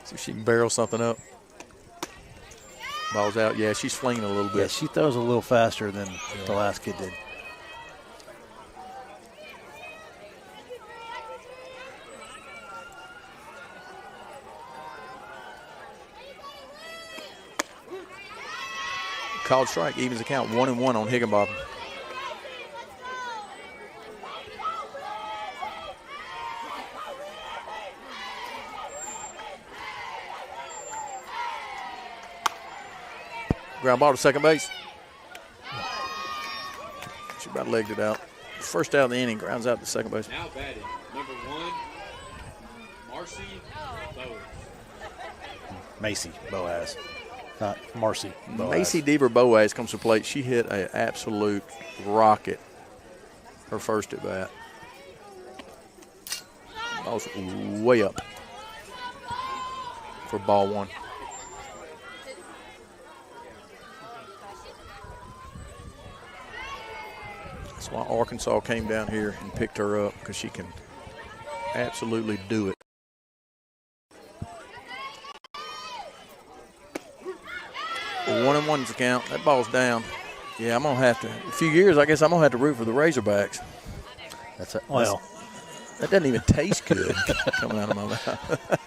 See if she can barrel something up. Ball's out. Yeah, she's flinging a little bit. Yeah, she throws a little faster than the last kid did. Called strike, evens the count, 1-1 on Higginbotham. Ground ball to second base. She about legged it out. First out of the inning, grounds out to second base. Now batting, number 1, Marcy Boaz. Macy Boaz, not Marcy Boaz. Macy Deaver Boaz comes to plate. She hit an absolute rocket her first at bat. That was way up. for ball one. That's why Arkansas came down here and picked her up, because she can absolutely do it. Well, 1-1's the count. That ball's down. Yeah, I'm going to have to, a few years, I guess I'm going to have to root for the Razorbacks. That doesn't even taste good coming out of my mouth.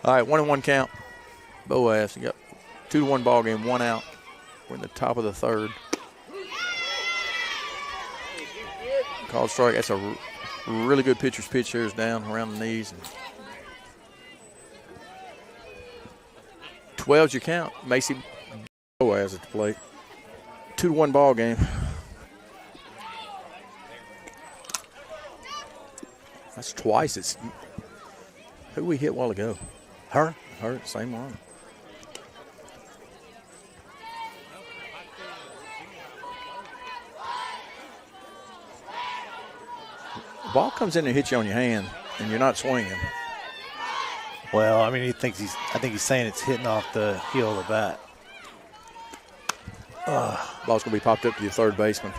All right, 1-1 count. Boaz, you got 2-1 ball game, 1 out. We're in the top of the third. Called strike. That's a really good pitcher's pitch. There's down around the knees. And 12's your count. Macy Boaz at the plate. 2-1 ball game. That's twice. It's who we hit a while ago. Her, same one. The ball comes in and hits you on your hand, and you're not swinging. Well, I mean, I think he's saying it's hitting off the heel of the bat. Ball's going to be popped up to your third baseman.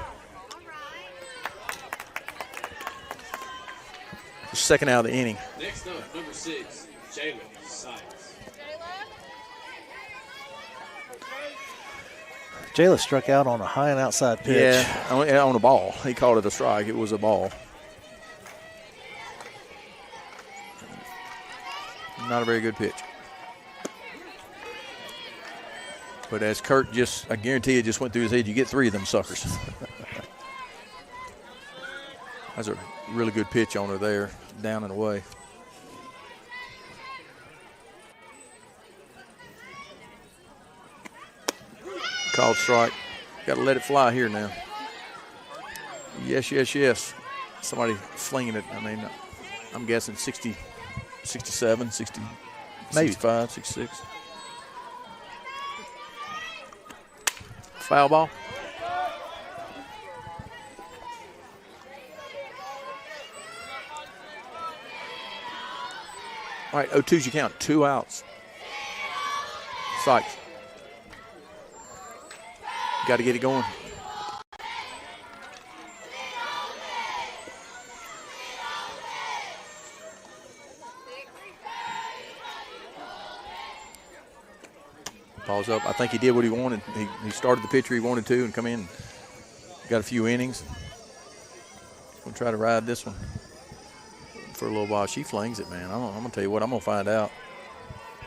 The second out of the inning. Next up, number 6, Jayla Sykes. Jayla struck out on a high and outside pitch. Yeah, on a ball. He called it a strike. It was a ball. Not a very good pitch. But as Kurt I guarantee it just went through his head, you get 3 of them suckers. That's a really good pitch on her there, down and away. Called strike. Got to let it fly here now. Yes, yes, yes. Somebody flinging it. I mean, I'm guessing 60, 67, 60, maybe 65, 66. Foul ball. All right, 0-2's you count. 2 outs. Sykes. Got to get it going. Ball's up. I think he did what he wanted. He started the pitcher he wanted to and come in. Got a few innings. Going to try to ride this one for a little while. She flings it, man. I'm going to tell you what, I'm going to find out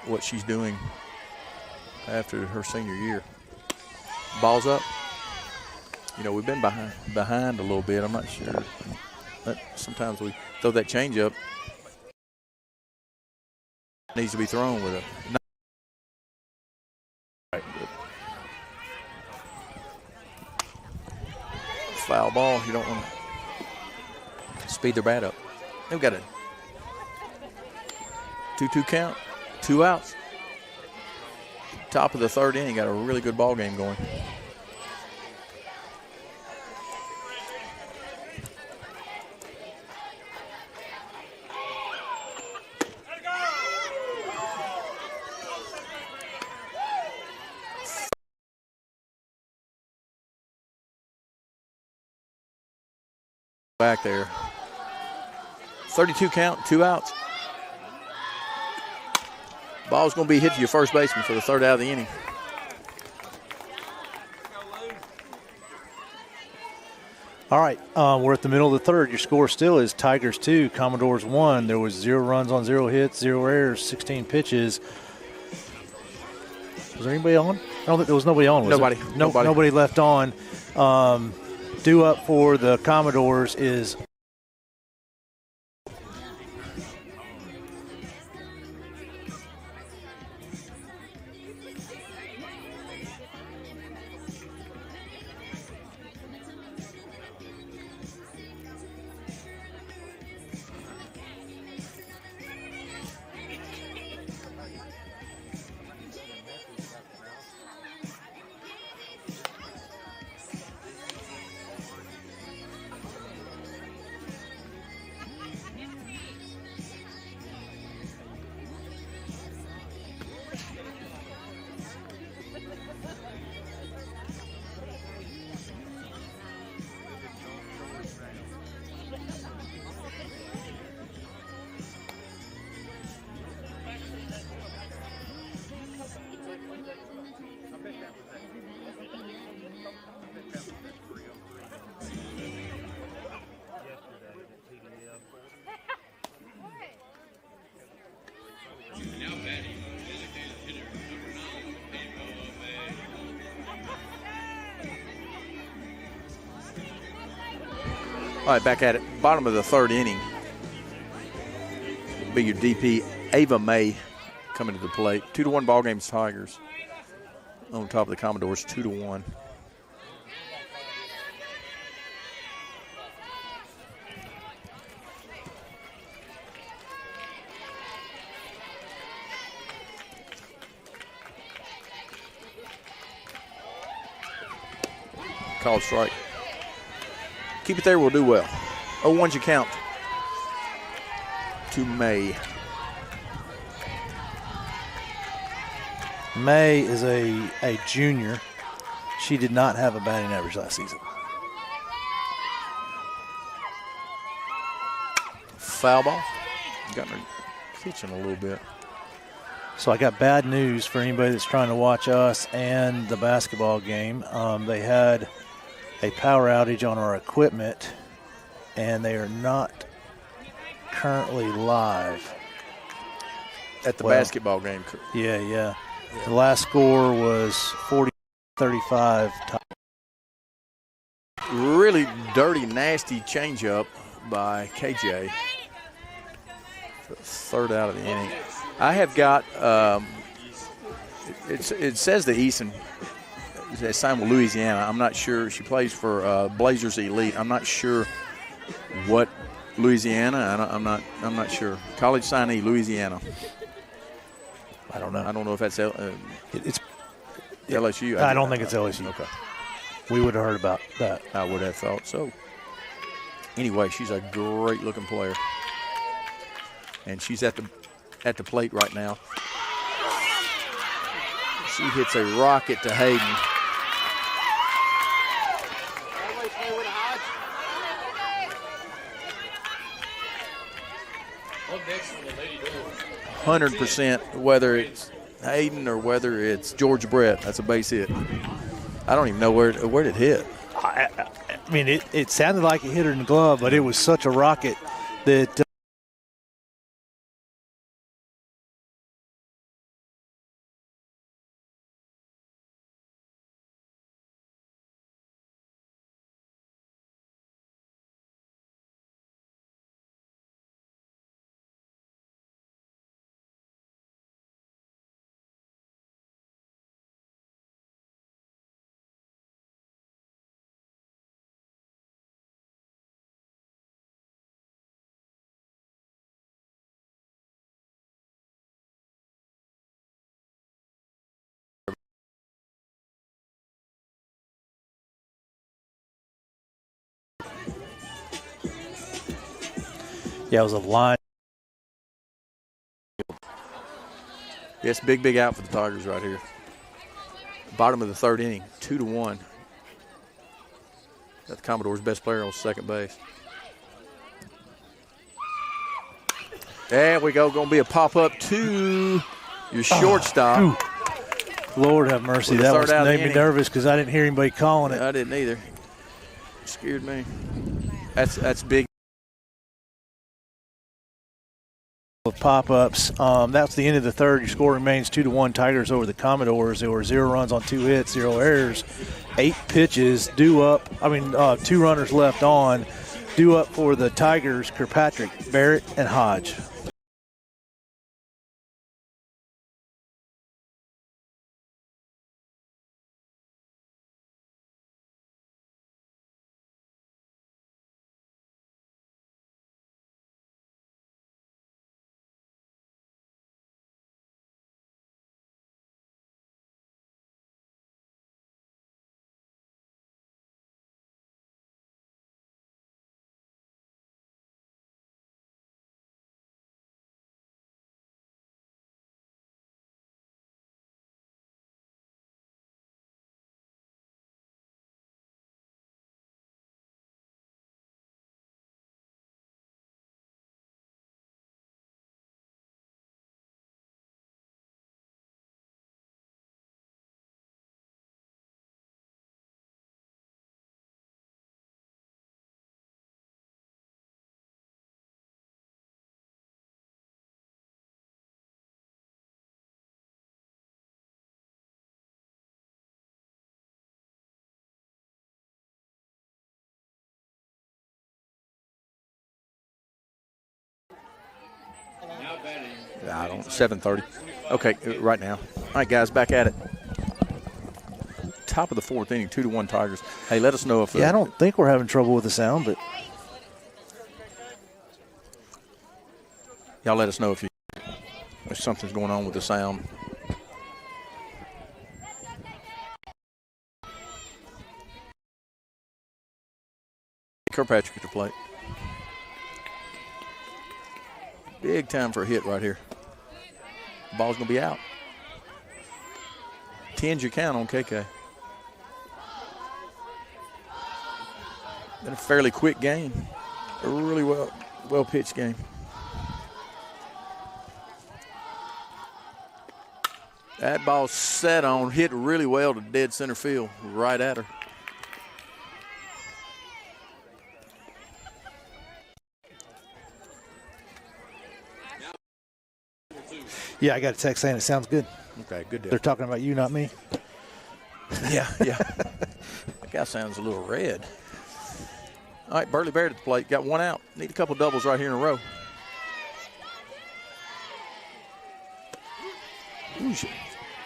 what she's doing after her senior year. Ball's up. You know, we've been behind a little bit. I'm not sure. But sometimes we throw that changeup. Needs to be thrown with a foul ball. You don't want to speed their bat up. They've got a 2-2 count, 2 outs. Top of the third inning, got a really good ball game going. Back there. 32 count, 2 outs. Ball's going to be hit to your first baseman for the third out of the inning. All right, we're at the middle of the third. Your score still is Tigers 2, Commodores 1. There was 0 runs on 0 hits, 0 errors, 16 pitches. Was there anybody on? I don't think there was nobody on. Was Nobody. There? Nobody. Nobody left on. Due up for the Commodores is All right, back at it. Bottom of the third inning. Be your DP, Ava May, coming to the plate. 2-1 ball game, Tigers. On top of the Commodores, 2-1. Called strike. Keep it there, we'll do well. 0-1's your count to May. May is a junior. She did not have a batting average last season. Foul ball. Got her pitching a little bit. So I got bad news for anybody that's trying to watch us and the basketball game. They had a power outage on our equipment, and they are not currently live. At the basketball game. Yeah. The last score was 40-35. Really dirty, nasty changeup by KJ. Third out of the inning. I have got, it says the Easton is signed with Louisiana. I'm not sure. She plays for Blazers Elite. I'm not sure what Louisiana. I'm not sure. College signee, Louisiana. I don't know if that's It's LSU. I don't think it's LSU. Okay. We would have heard about that. I would have thought so. Anyway, she's a great-looking player. And she's at the plate right now. She hits a rocket to Hayden. 100%, whether it's Hayden or whether it's George Brett. That's a base hit. I don't even know where it hit. I mean, it sounded like it hit her in the glove, but it was such a rocket that it was a line. Yes, big out for the Tigers right here. Bottom of the third inning, 2-1. Got the Commodores' best player on second base. There we go. Going to be a pop-up to your shortstop. Lord have mercy. That was made me nervous because I didn't hear anybody calling it. I didn't either. It scared me. That's big. Pop-ups. That's the end of the third. Your score remains 2-1 Tigers over the Commodores. There were 0 runs on 2 hits, 0 errors, 8 pitches. 2 runners left on. Due up for the Tigers, Kirkpatrick, Barrett, and Hodge. I don't 7:30. Okay, right now. All right, guys, back at it. Top of the 4th inning, 2-1 Tigers. Hey, let us know if. I don't think we're having trouble with the sound, but y'all let us know if something's going on with the sound. Kirkpatrick at the plate. Big time for a hit right here. Ball's going to be out. 10's your count on KK. Been a fairly quick game. A really well pitched game. That ball set on, hit really well to dead center field, right at her. yeah, I got a text saying it sounds good. Okay, good deal. They're talking about you, not me. Yeah. That guy sounds a little red. All right, Burley Barrett at the plate. Got one out. Need a couple doubles right here in a row. Ooh,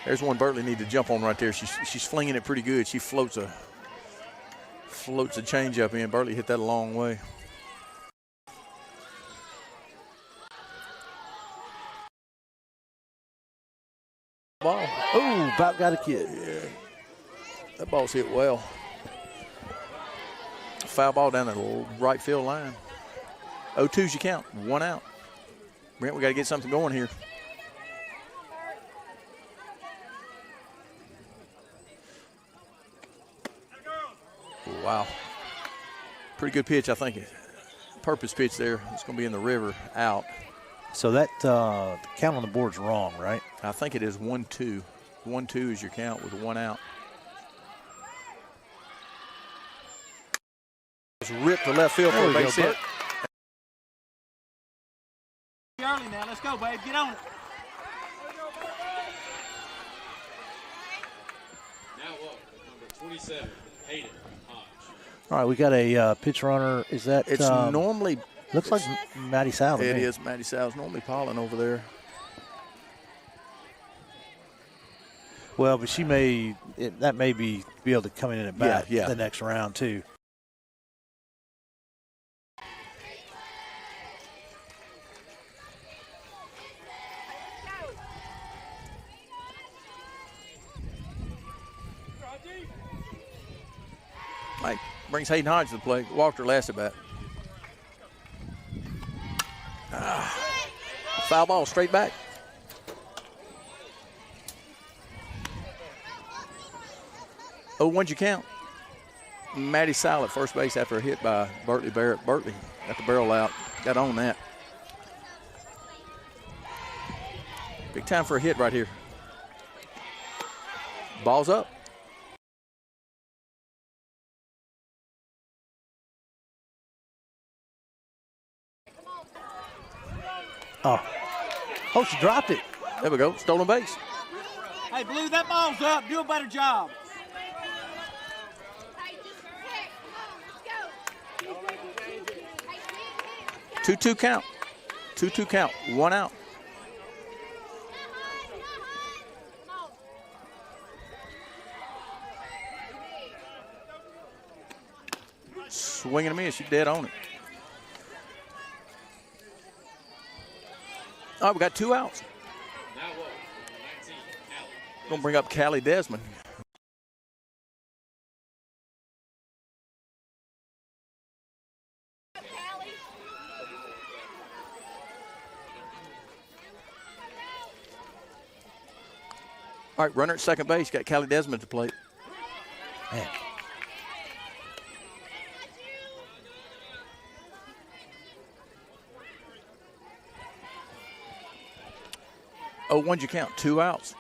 there's one Burley need to jump on right there. She's flinging it pretty good. She floats a changeup in. Burley hit that a long way. Ball. Oh, about got a kid. Yeah. That ball's hit well. Foul ball down the right field line. 0-2's your count. One out. Brent, we got to get something going here. Wow. Pretty good pitch, I think. Purpose pitch there. It's going to be in the river, out. So that count on the board's wrong, right? I think it is 1-2. 1-2 is your count with one out. It's ripped to left field for a base hit. Early now. Let's go, babe. Get on it. Now up, number 27, Hayden Hodge. All right, we got a pitch runner. Is that? It's normally. Looks like Maddie Sal. It is Maddie Sal's normally Pollen over there. Well, but she may be able to come in at bat Yeah. the next round too. Mike brings Hayden Hodge to the plate. Walked her last at bat. Foul ball straight back. Oh, when'd you count? Maddie Sal at first base after a hit by Bertley Barrett. Bertley got the barrel out. Got on that. Big time for a hit right here. Ball's up. Oh, she dropped it. There we go. Stolen base. Hey, Blue, that ball's up. Do a better job. Two-two count. 2-2 count. One out. Swing and a miss. She's dead on it. All right, we got two outs. Now up, number 19, Allen. Going to bring up Callie Desmond. All right, runner at second base. Got Callie Desmond to plate. Man. Oh, when'd you count? Two outs.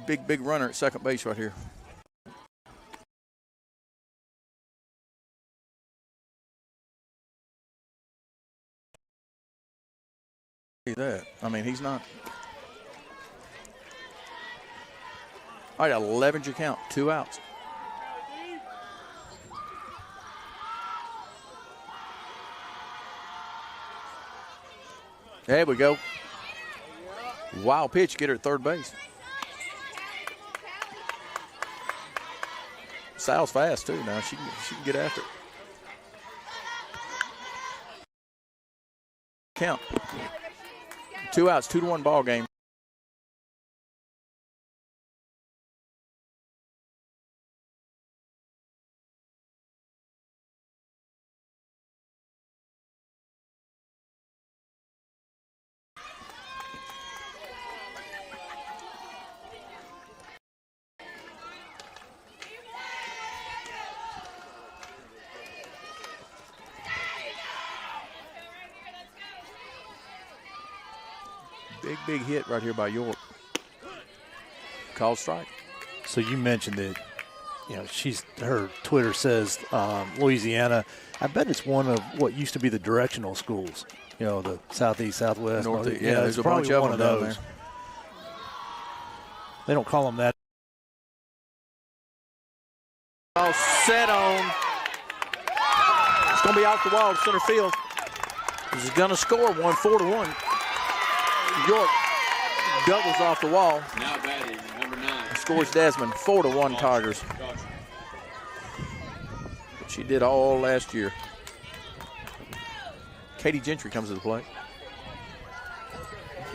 Big runner at second base right here. See that? I mean, he's not. All right, 11's your count. Two outs. There we go. Wild pitch, get her at third base. Sal's fast too now. She can get after it. Count. 2 outs, 2-1 ball game. Big hit right here by York. Called strike. So you mentioned that, her Twitter says Louisiana. I bet it's one of what used to be the directional schools. The southeast, southwest, northeast. Yeah, there's a bunch of them down there. They don't call them that. All set on. It's going to be off the wall to center field. This is going to score 4-1. York doubles off the wall. Now batting, number 9. Scores Desmond, 4-1 Tigers. What she did all last year. Katie Gentry comes to the plate.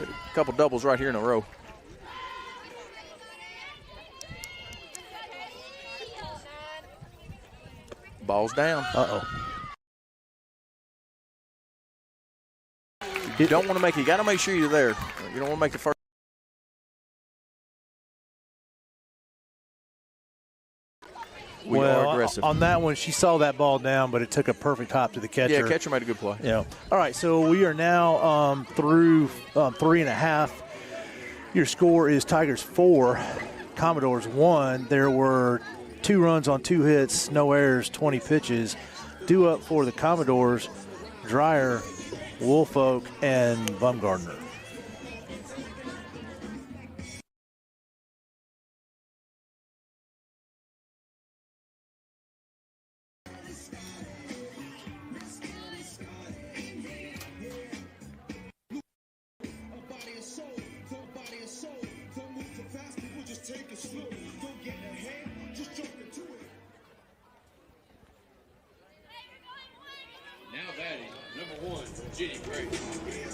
A couple doubles right here in a row. Ball's down. You don't want to make it. You got to make sure you're there. You don't want to make the first. We are aggressive. On that one, she saw that ball down, but it took a perfect hop to the catcher. Yeah, catcher made a good play. All right, so we are now through 3.5. Your score is Tigers 4, Commodores 1. There were 2 runs on 2 hits, no errors, 20 pitches. Due up for the Commodores, Dreyer, Woolfolk, and Bumgardner.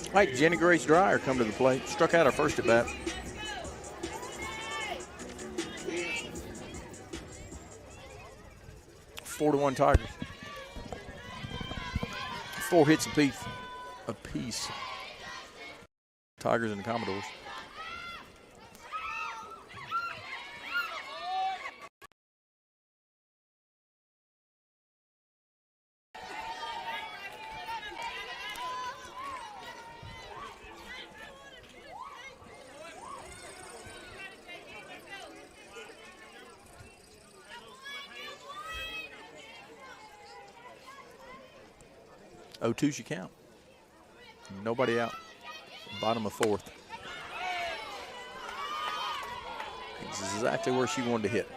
All right, Jenny Grace Dreyer come to the plate. Struck out her first at bat. Four to 1 Tigers. 4 hits apiece. Tigers and the Commodores. Oh, 2's you count. Nobody out. Bottom of 4th. Exactly where she wanted to hit.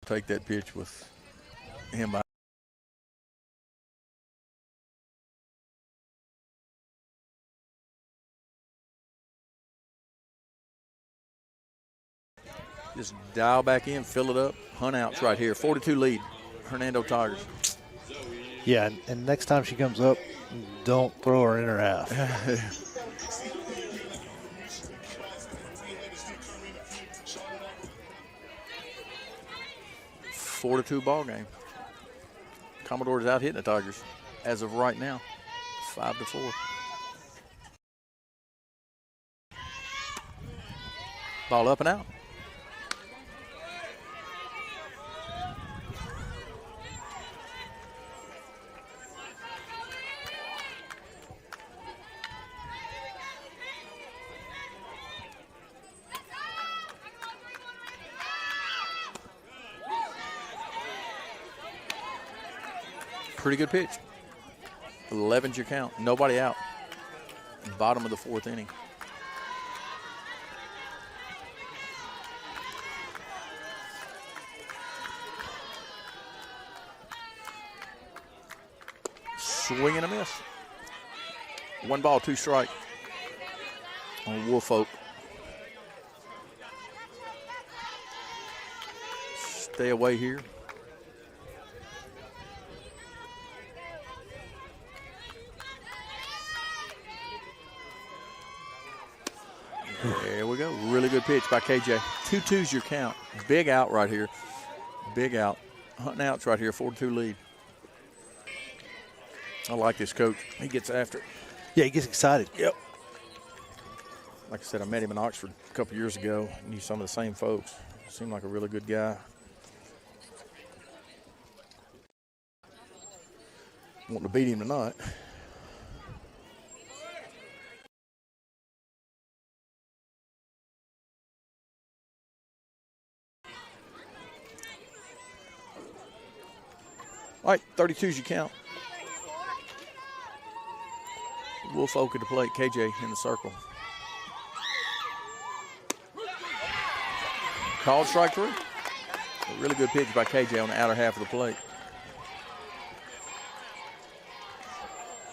Take that pitch with him out. Just dial back in, fill it up, hunt outs right here. 42 lead, Hernando Tigers. Yeah, and next time she comes up, don't throw her in her half. 4-2 ball game. Commodores out hitting the Tigers as of right now, 5-4. Ball up and out. Pretty good pitch. 11's your count. Nobody out. Bottom of the 4th inning. Swing and a miss. 1 ball, 2 strike on Woolfolk. Stay away here. There we go. Really good pitch by KJ. 2-2's your count. Big out right here. Big out. Hunting outs right here. 4-2 lead. I like this coach. He gets after it. Yeah, he gets excited. Yep. Like I said, I met him in Oxford a couple years ago. Knew some of the same folks. Seemed like a really good guy. Wanting to beat him tonight. All right, 32's your count. Woolfolk at the plate, KJ in the circle. Called strike 3. A really good pitch by KJ on the outer half of the plate.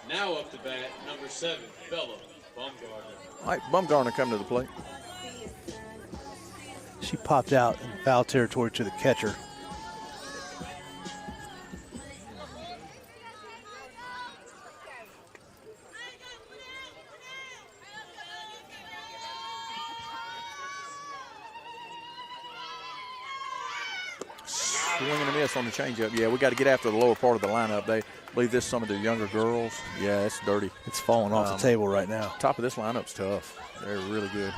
Now up to bat, number 7, Bella Bumgarner. All right, Bumgarner coming to the plate. She popped out in foul territory to the catcher. Swing and a miss on the changeup. Yeah, we got to get after the lower part of the lineup. They believe this is some of the younger girls. Yeah, it's dirty. It's falling off the table right now. Top of this lineup's tough. They're really good.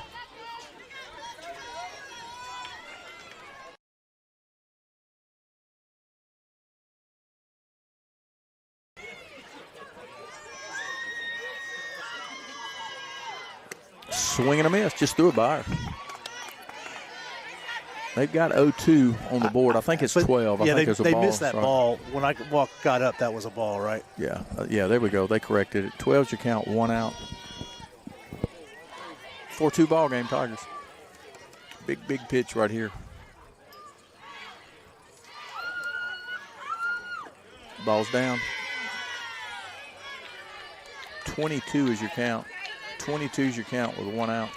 Swing and a miss. Just threw it by her. They've got 0-2 on the board. I think it's 12. Yeah, I think they missed that ball. When I got up, that was a ball, right? Yeah, yeah, there we go. They corrected it. 12's your count, 1 out. 4-2 ball game, Tigers. Big pitch right here. Ball's down. 22 is your count. 22 is your count with 1 out.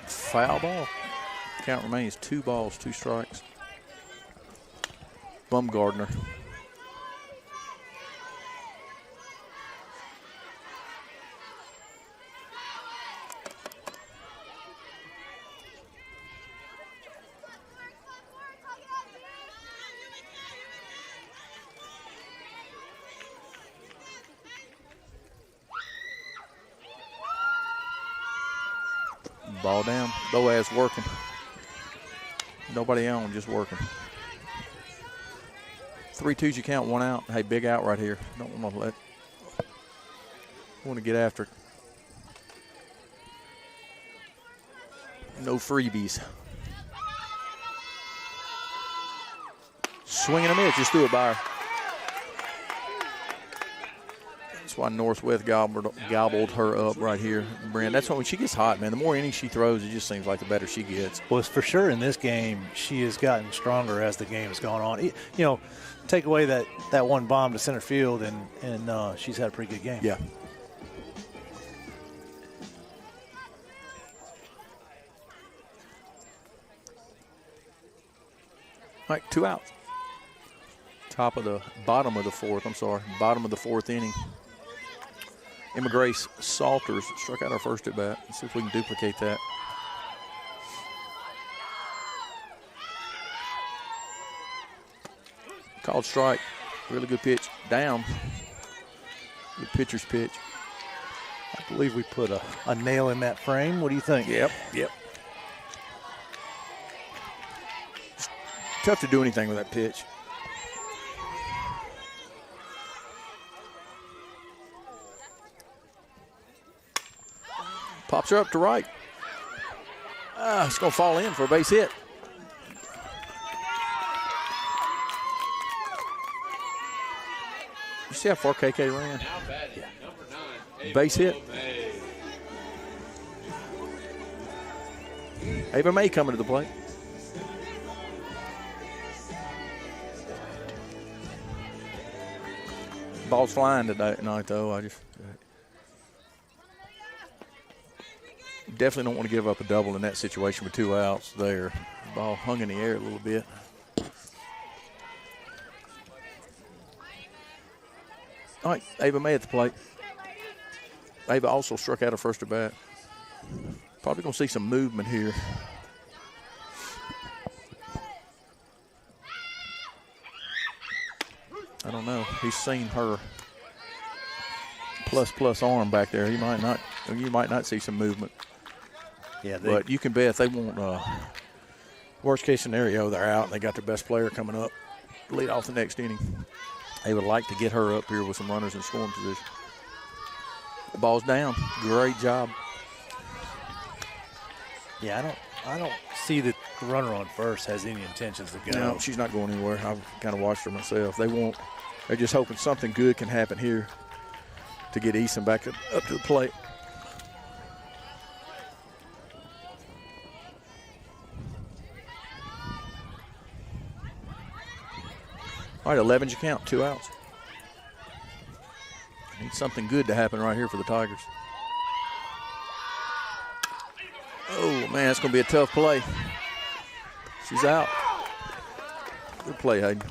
Foul ball. Count remains 2 balls, 2 strikes. Bumgarner. Ball down. Boaz working. Nobody on, just working. 3-2's you count, 1 out. Hey, big out right here. Don't want to want to get after it. No freebies. Swing and a miss, just threw it by her. That's why Northwest gobbled her up right here, Brent. That's when she gets hot, man. The more innings she throws, it just seems like the better she gets. Well, it's for sure in this game, she has gotten stronger as the game has gone on. You know, take away that one bomb to center field, and she's had a pretty good game. Yeah. All right, 2 outs. Bottom of the 4th inning. Emma Grace Salters struck out her first at bat. Let's see if we can duplicate that. Called strike. Really good pitch. Down. Good pitcher's pitch. I believe we put a nail in that frame. What do you think? Yep. It's tough to do anything with that pitch. Pops her up to right. It's going to fall in for a base hit. see how far KK ran? Now batting, number 9. Base hit. May. Ava May coming to the plate. Ball's flying tonight, though. I just definitely don't want to give up a double in that situation with 2 outs there. The ball hung in the air a little bit. All right, Ava May at the plate. Ava also struck out her first at bat. Probably going to see some movement here. I don't know. He's seen her plus arm back there. You might not see some movement. Yeah, but you can bet they won't. Worst case scenario, they're out and they got their best player coming up to lead off the next inning. They would like to get her up here with some runners in scoring position. The ball's down. Great job. Yeah, I don't see the runner on first has any intentions to go. No, she's not going anywhere. I've kind of watched her myself. They're just hoping something good can happen here to get Easton back up to the plate. All right, 11's your count, 2 outs. Need something good to happen right here for the Tigers. Oh, man, that's going to be a tough play. She's out. Good play, Hayden.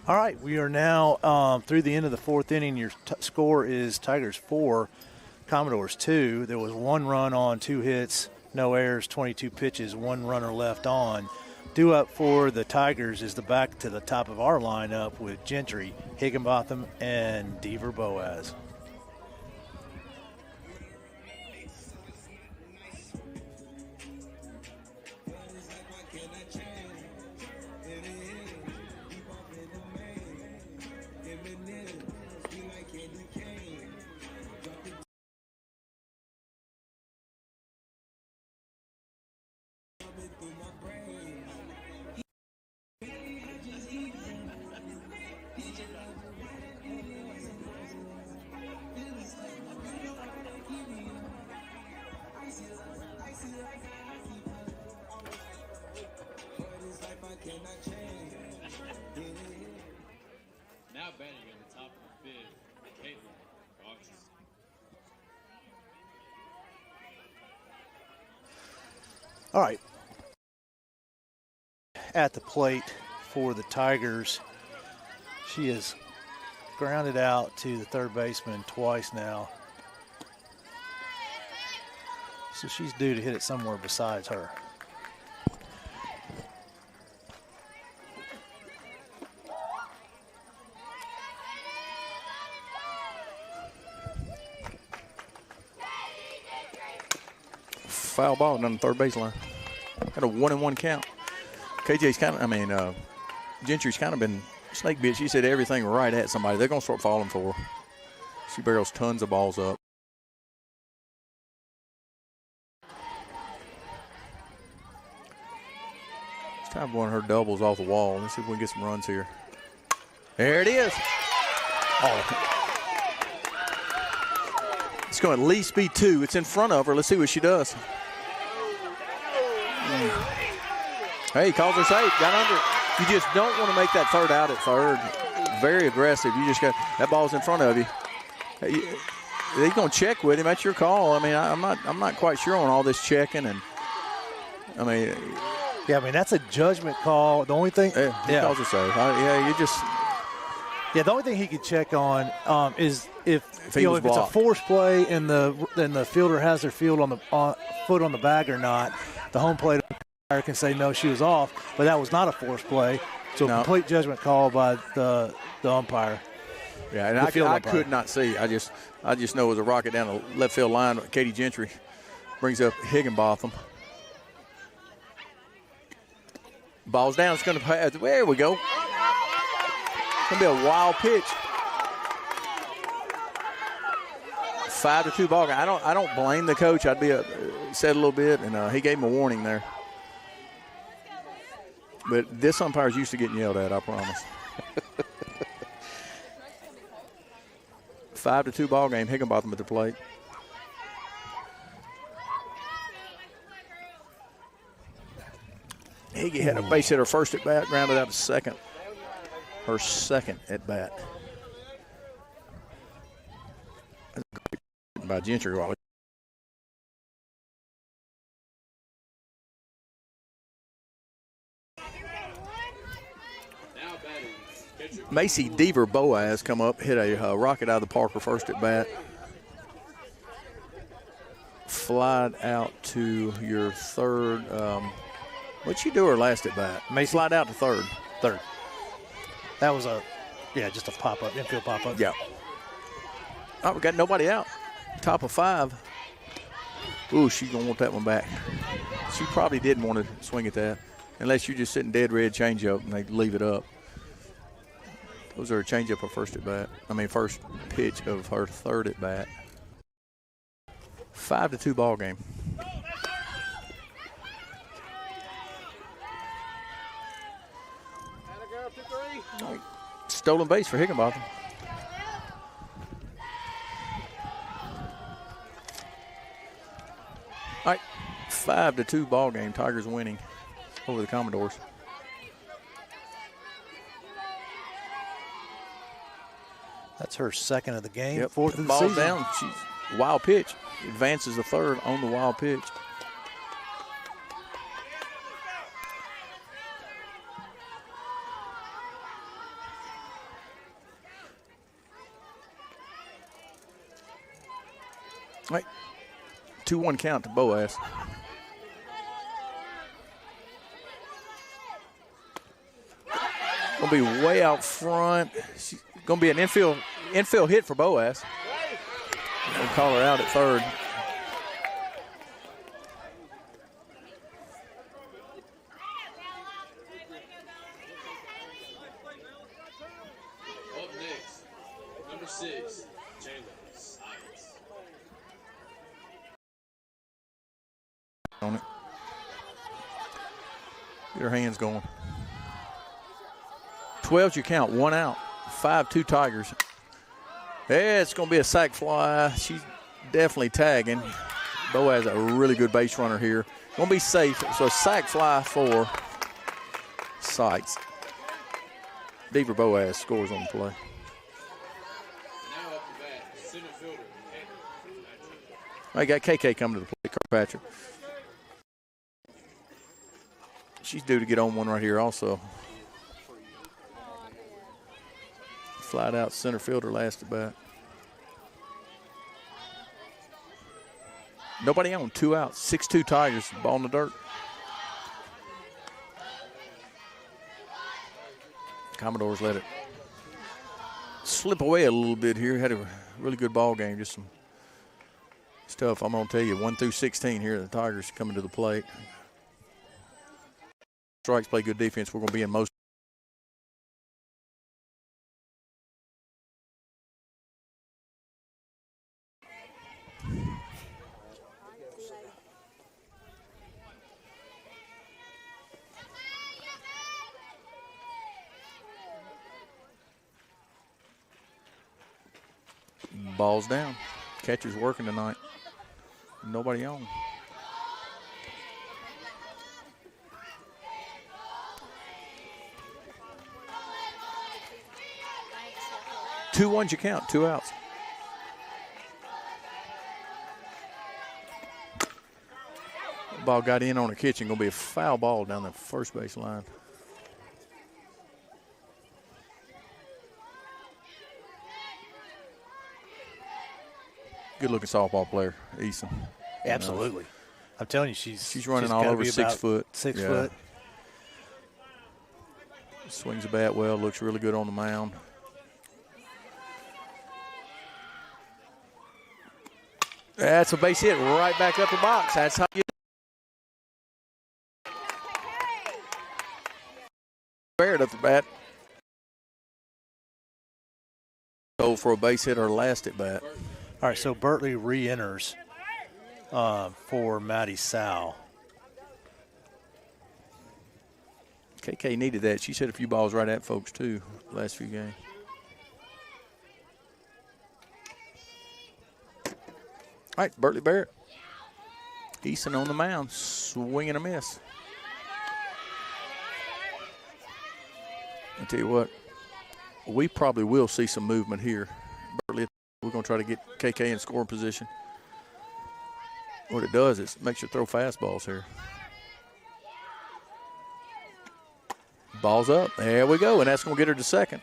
All right, we are now through the end of the 4th inning. Your score is Tigers 4, Commodores 2. There was 1 run on 2 hits, no errors, 22 pitches, 1 runner left on. Due up for the Tigers is the back to the top of our lineup with Gentry, Higginbotham, and Deaver Boaz. Now batting at the top of the 5th, Caitlin Roxas. All right. At the plate for the Tigers, she has grounded out to the third baseman twice now. So she's due to hit it somewhere besides her. Foul ball down the third baseline. Had a 1-1 count. Gentry's kind of been snake bit. She said everything right at somebody. They're going to start falling for her. She barrels tons of balls up. It's time for one of her doubles off the wall. Let's see if we can get some runs here. There it is. Oh. It's going to at least be 2. It's in front of her. Let's see what she does. Hey, calls her safe. Got under it. You just don't want to make that third out at third. Very aggressive. You just got that ball's in front of you. They're going to check with him. That's your call. I mean, I'm not quite sure on all this checking, and that's a judgment call. The only thing, calls her safe. the only thing he could check on is if it's a force play and the fielder has their foot on the bag or not. The home plate umpire can say no, she was off, but that was not a force play. So a complete judgment call by the umpire. Yeah, and I could not see. I just know it was a rocket down the left field line. Katie Gentry brings up Higginbotham. Ball's down. It's going to pass. There we go. It's going to be a wild pitch. 5-2 ball game. I don't blame the coach. I'd be upset a little bit, and he gave him a warning there. But this umpire's used to getting yelled at, I promise. 5-2 ball game. Higginbotham at the plate. Higgy had a base hit her first at bat, grounded out to second. Her second at bat. That's great by Gentry. Macy Deaver Boaz come up, hit a rocket out of the park her first at bat. Flied out to your third. What'd she do her last at bat? Macy slide out to third. Third. That was just a pop-up, infield pop-up. Yeah. Oh, we got nobody out. Top of 5. Ooh, she's going to want that one back. She probably didn't want to swing at that unless you're just sitting dead red changeup and they leave it up. Those are a changeup her first at bat. First pitch of her third at bat. 5-2 ball game. Right. Stolen base for Higginbotham. All right, 5-2 ball game. Tigers winning over the Commodores. That's her second of the game. Yep. Fourth of the ball season. Down. She's wild pitch. Advances the third on the wild pitch. All right. 2-1 count to Boaz. Gonna be way out front. She's gonna be an infield hit for Boaz. We'll call her out at third. Up next, number 6, Chandler Science. On it. Get her hands going. 12's your count, 1 out. 5-2 Tigers. Yeah, it's going to be a sac fly. She's definitely tagging. Boaz a really good base runner here. Going to be safe. So a sac fly for Sykes. Deaver Boaz scores on the play. Now up to bat, center fielder, I got KK coming to the plate, Kirkpatrick. She's due to get on one right here also. Flied out center fielder last at bat. Nobody on, 2 outs. 6-2 Tigers, ball in the dirt. Commodores let it slip away a little bit here. Had a really good ball game. Just some stuff. I'm going to tell you, 1 through 16 here. The Tigers coming to the plate. Strikes play good defense. We're going to be in most. Ball's down. Catcher's working tonight. Nobody on. Two ones you count, 2 outs. Ball got in on the kitchen. Going to be a foul ball down the first base line. Good-looking softball player, Eason. Absolutely. I'm telling you, she's running all over 6 foot. 6 foot. Swings the bat well, looks really good on the mound. That's a base hit right back up the box. That's how you Barrett at the bat. Go for a base hit or last at bat. All right, so Bertley re-enters for Maddie Sow. KK needed that. She's hit a few balls right at folks, too, last few games. All right, Bertley Barrett. Easton on the mound, swing and a miss. I tell you what, we probably will see some movement here. Bertley, we're going to try to get KK in scoring position. What it does is makes you throw fastballs here. Ball's up. There we go, and that's going to get her to second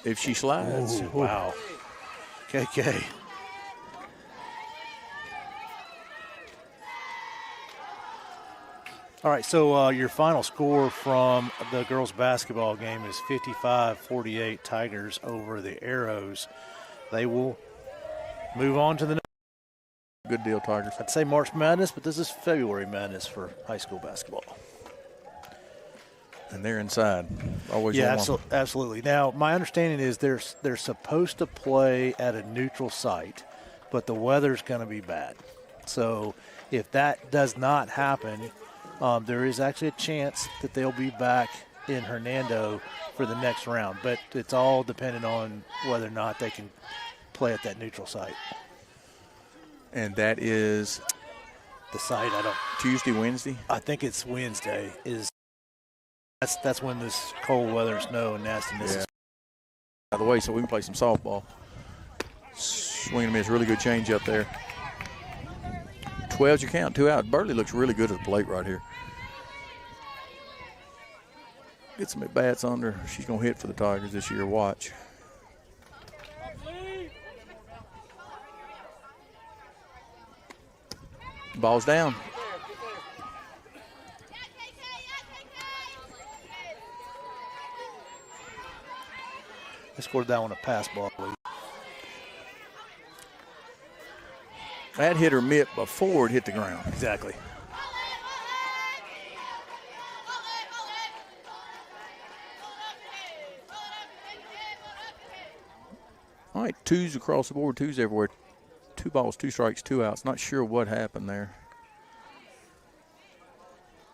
if she slides. Ooh, wow. KK. All right, so your final score from the girls' basketball game is 55-48 Tigers over the Arrows. They will move on to the next. Good deal, Tigers. I'd say March Madness, but this is February Madness for high school basketball. And they're inside. Always. Yeah, absolutely. Now, my understanding is they're supposed to play at a neutral site, but the weather's going to be bad. So if that does not happen, there is actually a chance that they'll be back in Hernando for the next round. But it's all dependent on whether or not they can play at that neutral site. And that is the site. Tuesday, Wednesday. I think it's Wednesday. That's when this cold weather, snow, and nastiness is. By the way, so we can play some softball. Swing and miss, really good change up there. 12's your count, 2 out. Burley looks really good at the plate right here. Get some at bats under. She's going to hit for the Tigers this year. Watch. Ball's down. They scored that one a pass ball. That hit her mitt before it hit the ground. Exactly. All right, 2s across the board, 2s everywhere. 2 balls, 2 strikes, 2 outs. Not sure what happened there.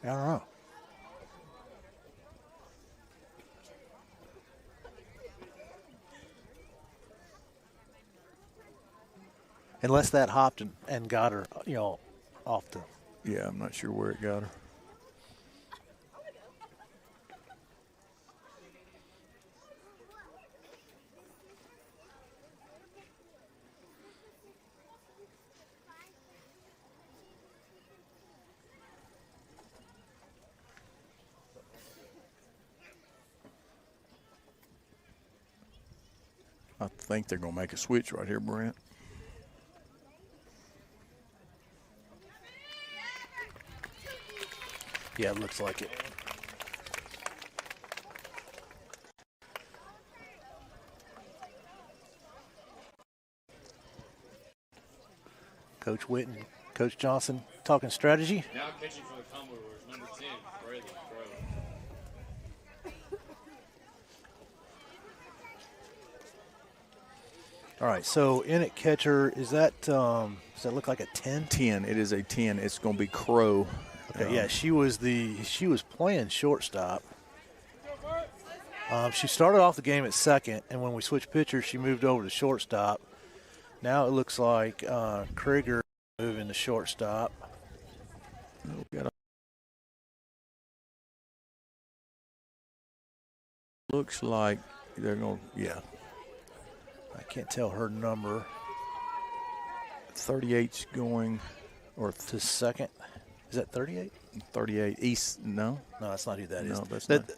I don't know. Unless that hopped and got her, off the. Yeah, I'm not sure where it got her. I think they're going to make a switch right here, Brent. Yeah, it looks like it. Coach Witt and Coach Johnson talking strategy. Now pitching for the Commodores, number 10, Brady Crow. All right, so in at catcher, does that look like a 10? 10. It is a 10. It's going to be Crow. Okay, yeah, she was playing shortstop. She started off the game at second, and when we switched pitchers, she moved over to shortstop. Now it looks like Krieger moving to shortstop. Looks like they're going to, yeah. I can't tell her number. 38's going, or to second. Is that 38? 38. East, no? No, that's not who that is. No, that's not.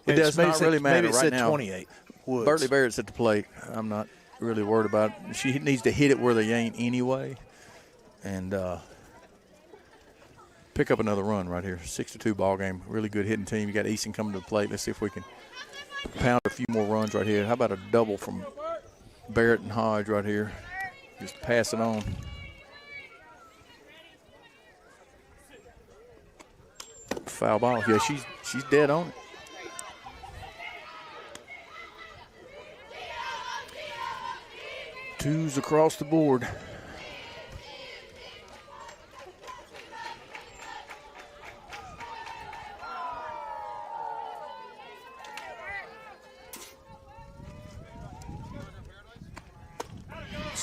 It does not really matter maybe it right said now. 28. Woods. Bertley Barrett's at the plate. I'm not really worried about it. She needs to hit it where they ain't anyway and pick up another run right here. 6-2 ball game. Really good hitting team. You got Easton coming to the plate. Let's see if we can pound a few more runs right here. How about a double from Barrett and Hodge right here? Just pass it on. Foul ball. Yeah, she's dead on it. Twos across the board.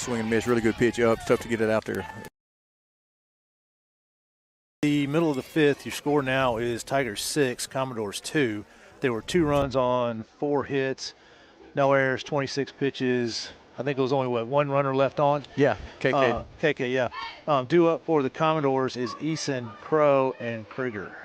swing and miss. Really good pitch up. Tough to get it out there. The middle of the fifth, your score now is Tigers 6, Commodores 2. There were 2 runs on 4 hits, no errors, 26 pitches. I think it was only, 1 runner left on? Yeah, KK. KK, yeah. Due up for the Commodores is Eason, Crow, and Krieger.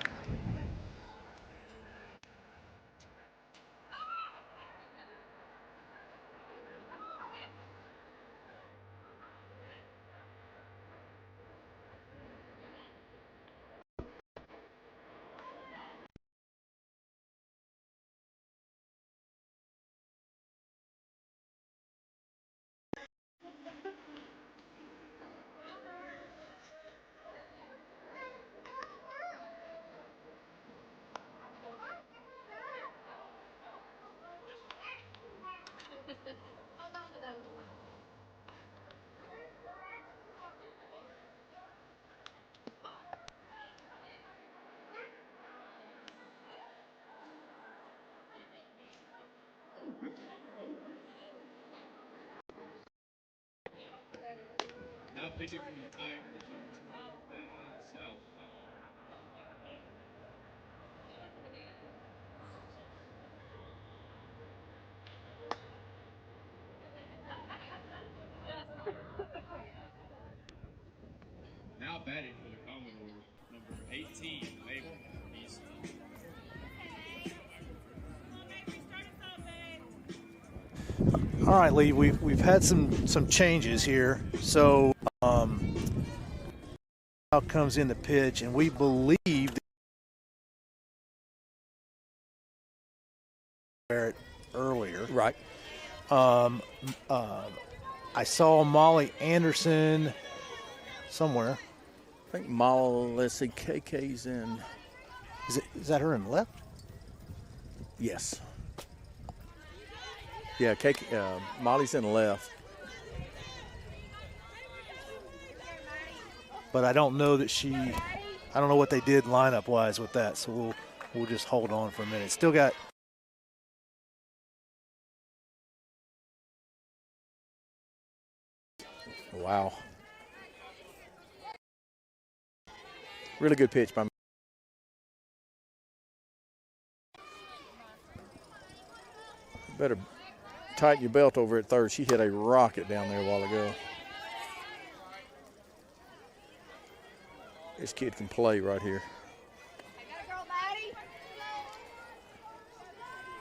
Now pitching from the Tigers, South. Now batting for the Commodores, number 18, Mabel. East. All right, Lee, we've had some changes here. So out comes in the pitch, and we believe that earlier. Right. I saw Molly Anderson somewhere. I think Molly, let's see, KK's in. Is that her in left? Yes. Yeah, Molly's in left. But I don't know that I don't know what they did lineup-wise with that, so we'll just hold on for a minute. Still got Wow. Really good pitch by better tighten your belt over at third. She hit a rocket down there a while ago. This kid can play right here.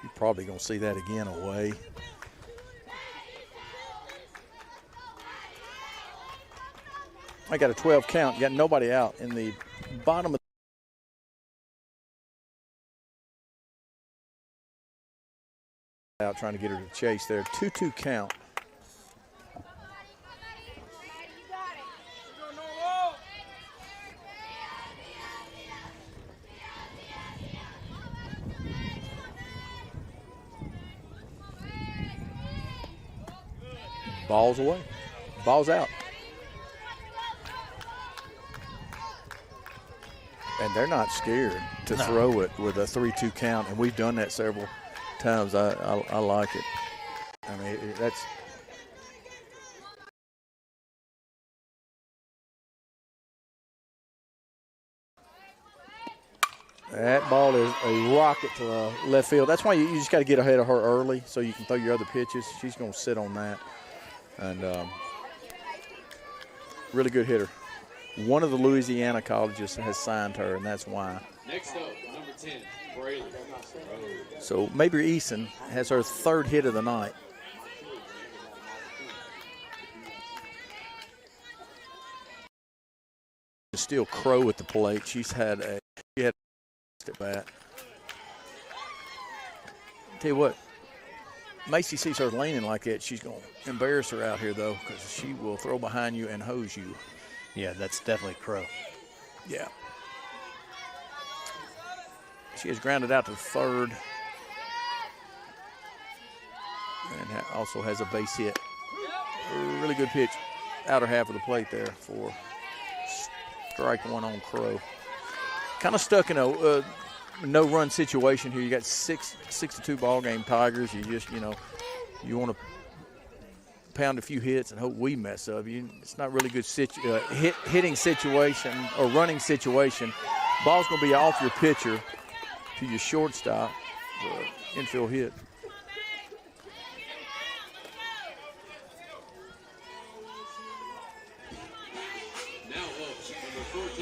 You're probably going to see that again away. I got a 12 count. Got nobody out in the bottom of out trying to get her to chase there. 2-2 count. Ball's away. Ball's out. And they're not scared to throw it with a 3-2 count, and we've done that several times. I like it. I mean, that's that ball is a rocket to left field. That's why you just got to get ahead of her early so you can throw your other pitches. She's going to sit on that, and really good hitter. One of the Louisiana colleges has signed her, and that's why. Next up, number 10, Braylon. So Mabry Eason has her third hit of the night. Still Crow at the plate. She had a at bat. Tell you what, Macy sees her leaning like that. She's going to embarrass her out here, though, because she will throw behind you and hose you. Yeah, that's definitely Crow. Yeah. She has grounded out to third. And also has a base hit. Really good pitch. Outer half of the plate there for strike one on Crow. Kind of stuck in a no-run situation here. You got 6-2 ball game Tigers. You just, you want to pound a few hits and hope we mess up. It's not really good hitting situation or running situation. Ball's going to be off your pitcher to your shortstop for an infield hit.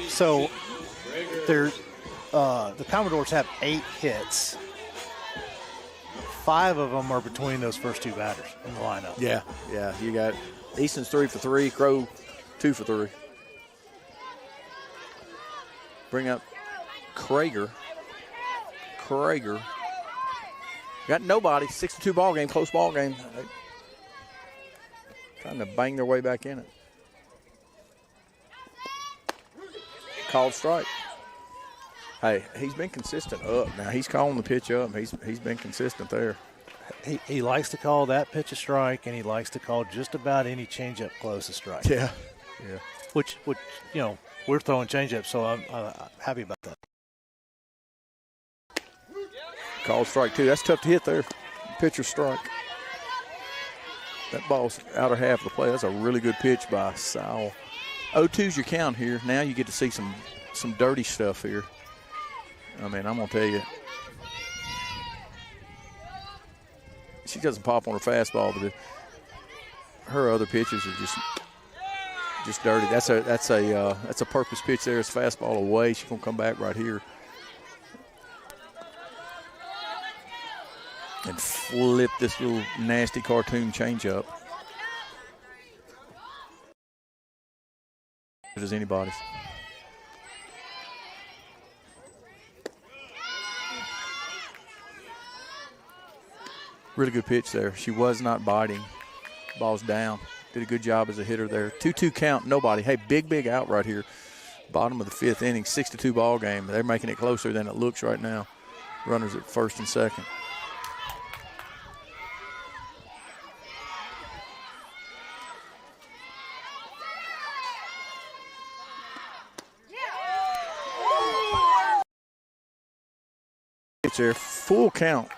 So the Commodores have 8 hits. 5 of them are between those first 2 batters in the lineup. Yeah. You got Easton's 3 for 3, Crow 2 for 3. Bring up Krager. Got nobody. 6-2 ball game, close ball game. Trying to bang their way back in it. Called strike. Hey, he's been consistent up. Now he's calling the pitch up. He's been consistent there. He likes to call that pitch a strike, and he likes to call just about any changeup close a strike. Yeah. Which we're throwing changeup, so I'm happy about that. Called strike 2. That's tough to hit there. Pitcher strike. That ball's outer half of the play. That's a really good pitch by Sowell. 0-2's your count here. Now you get to see some dirty stuff here. I mean, I'm going to tell you. She doesn't pop on her fastball, but her other pitches are just dirty. That's a purpose pitch there. It's fastball away. She's going to come back right here and flip this little nasty cartoon changeup. It is anybody's. Really good pitch there. She was not biting. Ball's down. Did a good job as a hitter there. 2-2 count, nobody. Hey, big out right here. Bottom of the 5th inning, 6-2 ball game. They're making it closer than it looks right now. Runners at first and second. It's there. Full count.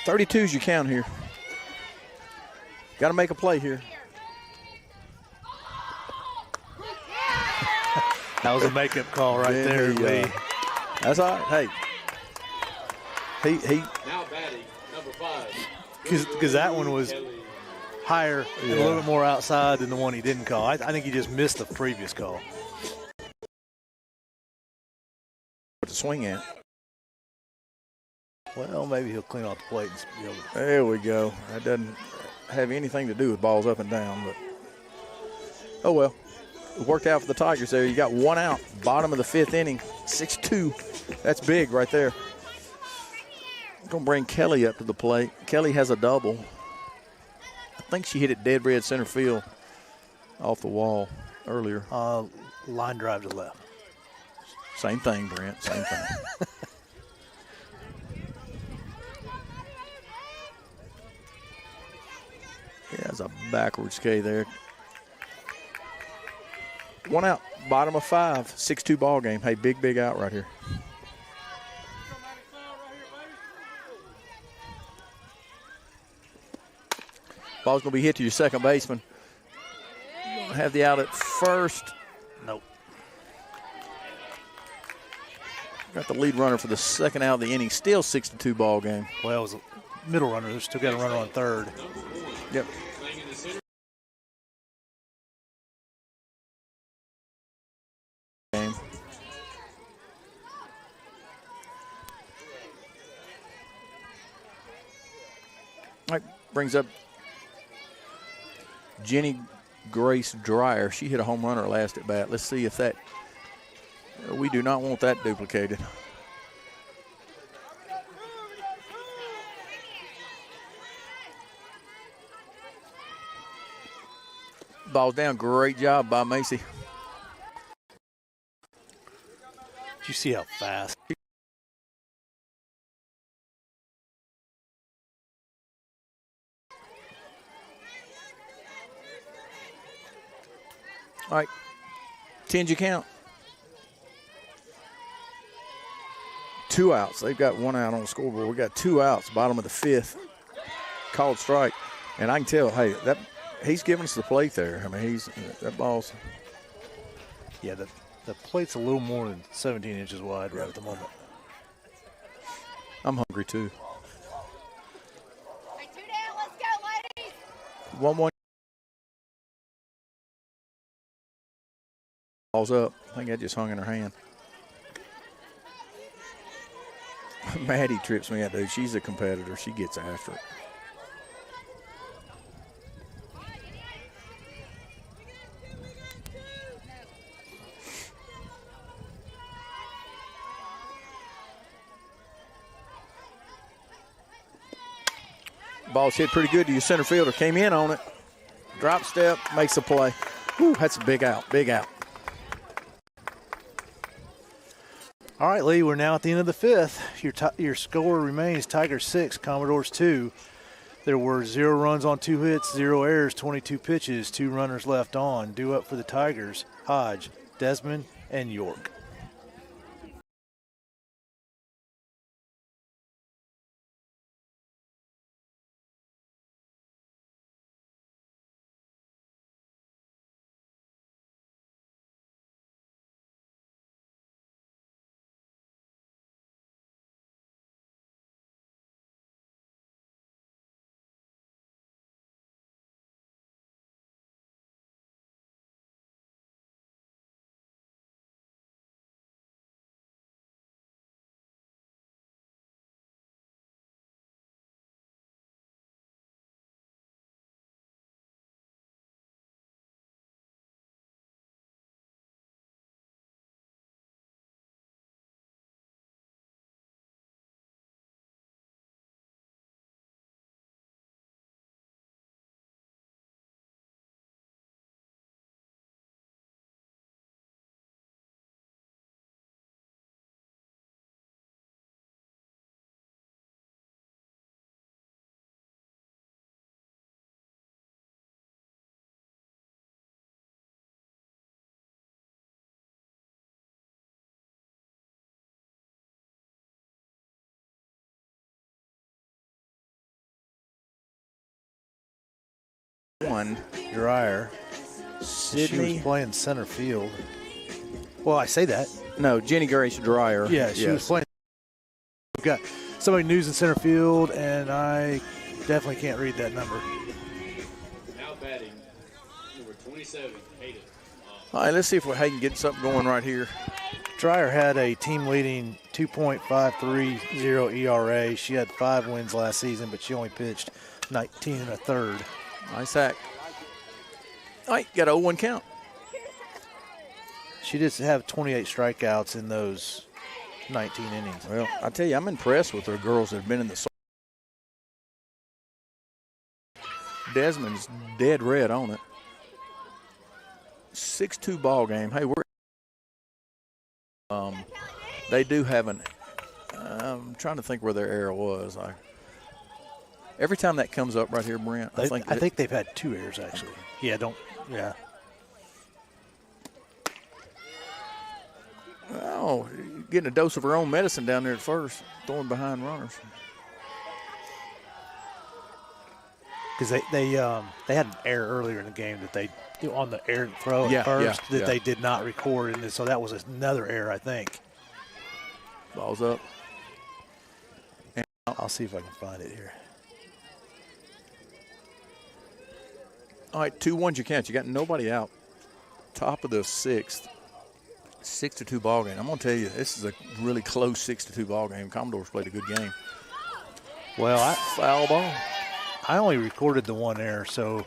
32's your count here. Got to make a play here. That was a makeup call right there, Lee. That's all right. Hey. He Now batting, number 5. Because that one was higher and a little bit more outside than the one he didn't call. I think he just missed the previous call. What to swing at? Well, maybe he'll clean off the plate and be able to. There we go. That doesn't have anything to do with balls up and down, but oh well. It worked out for the Tigers there. You got 1 out, bottom of the 5th inning, 6-2. That's big right there. Going to bring Kelly up to the plate. Kelly has a double. I think she hit it dead red center field off the wall earlier. Line drive to left. Same thing, Brent. Same thing. Yeah, it's a backwards K there. 1 out, bottom of 5, 6-2 ball game. Hey, big out right here. Ball's going to be hit to your second baseman. You're going to have the out at first. Nope. Got the lead runner for the second out of the inning. Still 6-2 ball game. Well, it was a middle runner. There's still got a runner on third. Yep. Game. All right, brings up Jenny Grace Dreyer. She hit a home run her last at bat. Let's see if that. We do not want that duplicated. Ball's down. Great job by Macy. Did you see how fast? All right. 10's your count. 2 outs. They've got 1 out on the scoreboard. We got 2 outs, bottom of the 5th. Called strike. And I can tell, hey, that he's giving us the plate there. I mean, that ball's. Yeah, the plate's a little more than 17 inches wide right at the moment. I'm hungry too. Hey, 2 down, let's go, ladies. 1-1. Ball's up. I think that just hung in her hand. Maddie trips me out, dude. She's a competitor. She gets after it. Ball's hit pretty good to your center fielder. Came in on it. Drop step, makes the play. Whew, that's a big out, big out. All right, Lee, we're now at the end of the 5th. Your score remains Tigers 6, Commodores 2. There were 0 runs on 2 hits, 0 errors, 22 pitches, 2 runners left on. Due up for the Tigers, Hodge, Desmond, and York. One. Dreyer. She Sydney. was playing center field. Well, I say that. No, Jenny Grace Dreyer. Yeah, she was playing. We've got somebody news in center field, and I definitely can't read that number. Now batting, number 27, Hayden. All right, let's see if Hayden gets something going right here. Dreyer had a team-leading 2.530 ERA. She had 5 wins last season, but she only pitched 19 1/3. Nice hack. All right, got an 0-1 count. She did have 28 strikeouts in those 19 innings. Well, I tell you, I'm impressed with the girls that have been in the. Desmond's dead red on it. 6-2 ball game. Hey, they do have an. I'm trying to think where their error was. Every time that comes up right here, Brent, I think they've had 2 errors actually. Yeah. Oh, getting a dose of her own medicine down there at first, throwing behind runners. Because they had an error earlier in the game that they on the errant throw at first that they did not record, and so that was another error, I think. Ball's up. And I'll see if I can find it here. All right, 2-1 you count. You got nobody out. Top of the 6th. 6-2 ball game. I'm going to tell you, this is a really close 6-2 ball game. Commodores played a good game. Well, foul ball. I only recorded the 1 error, so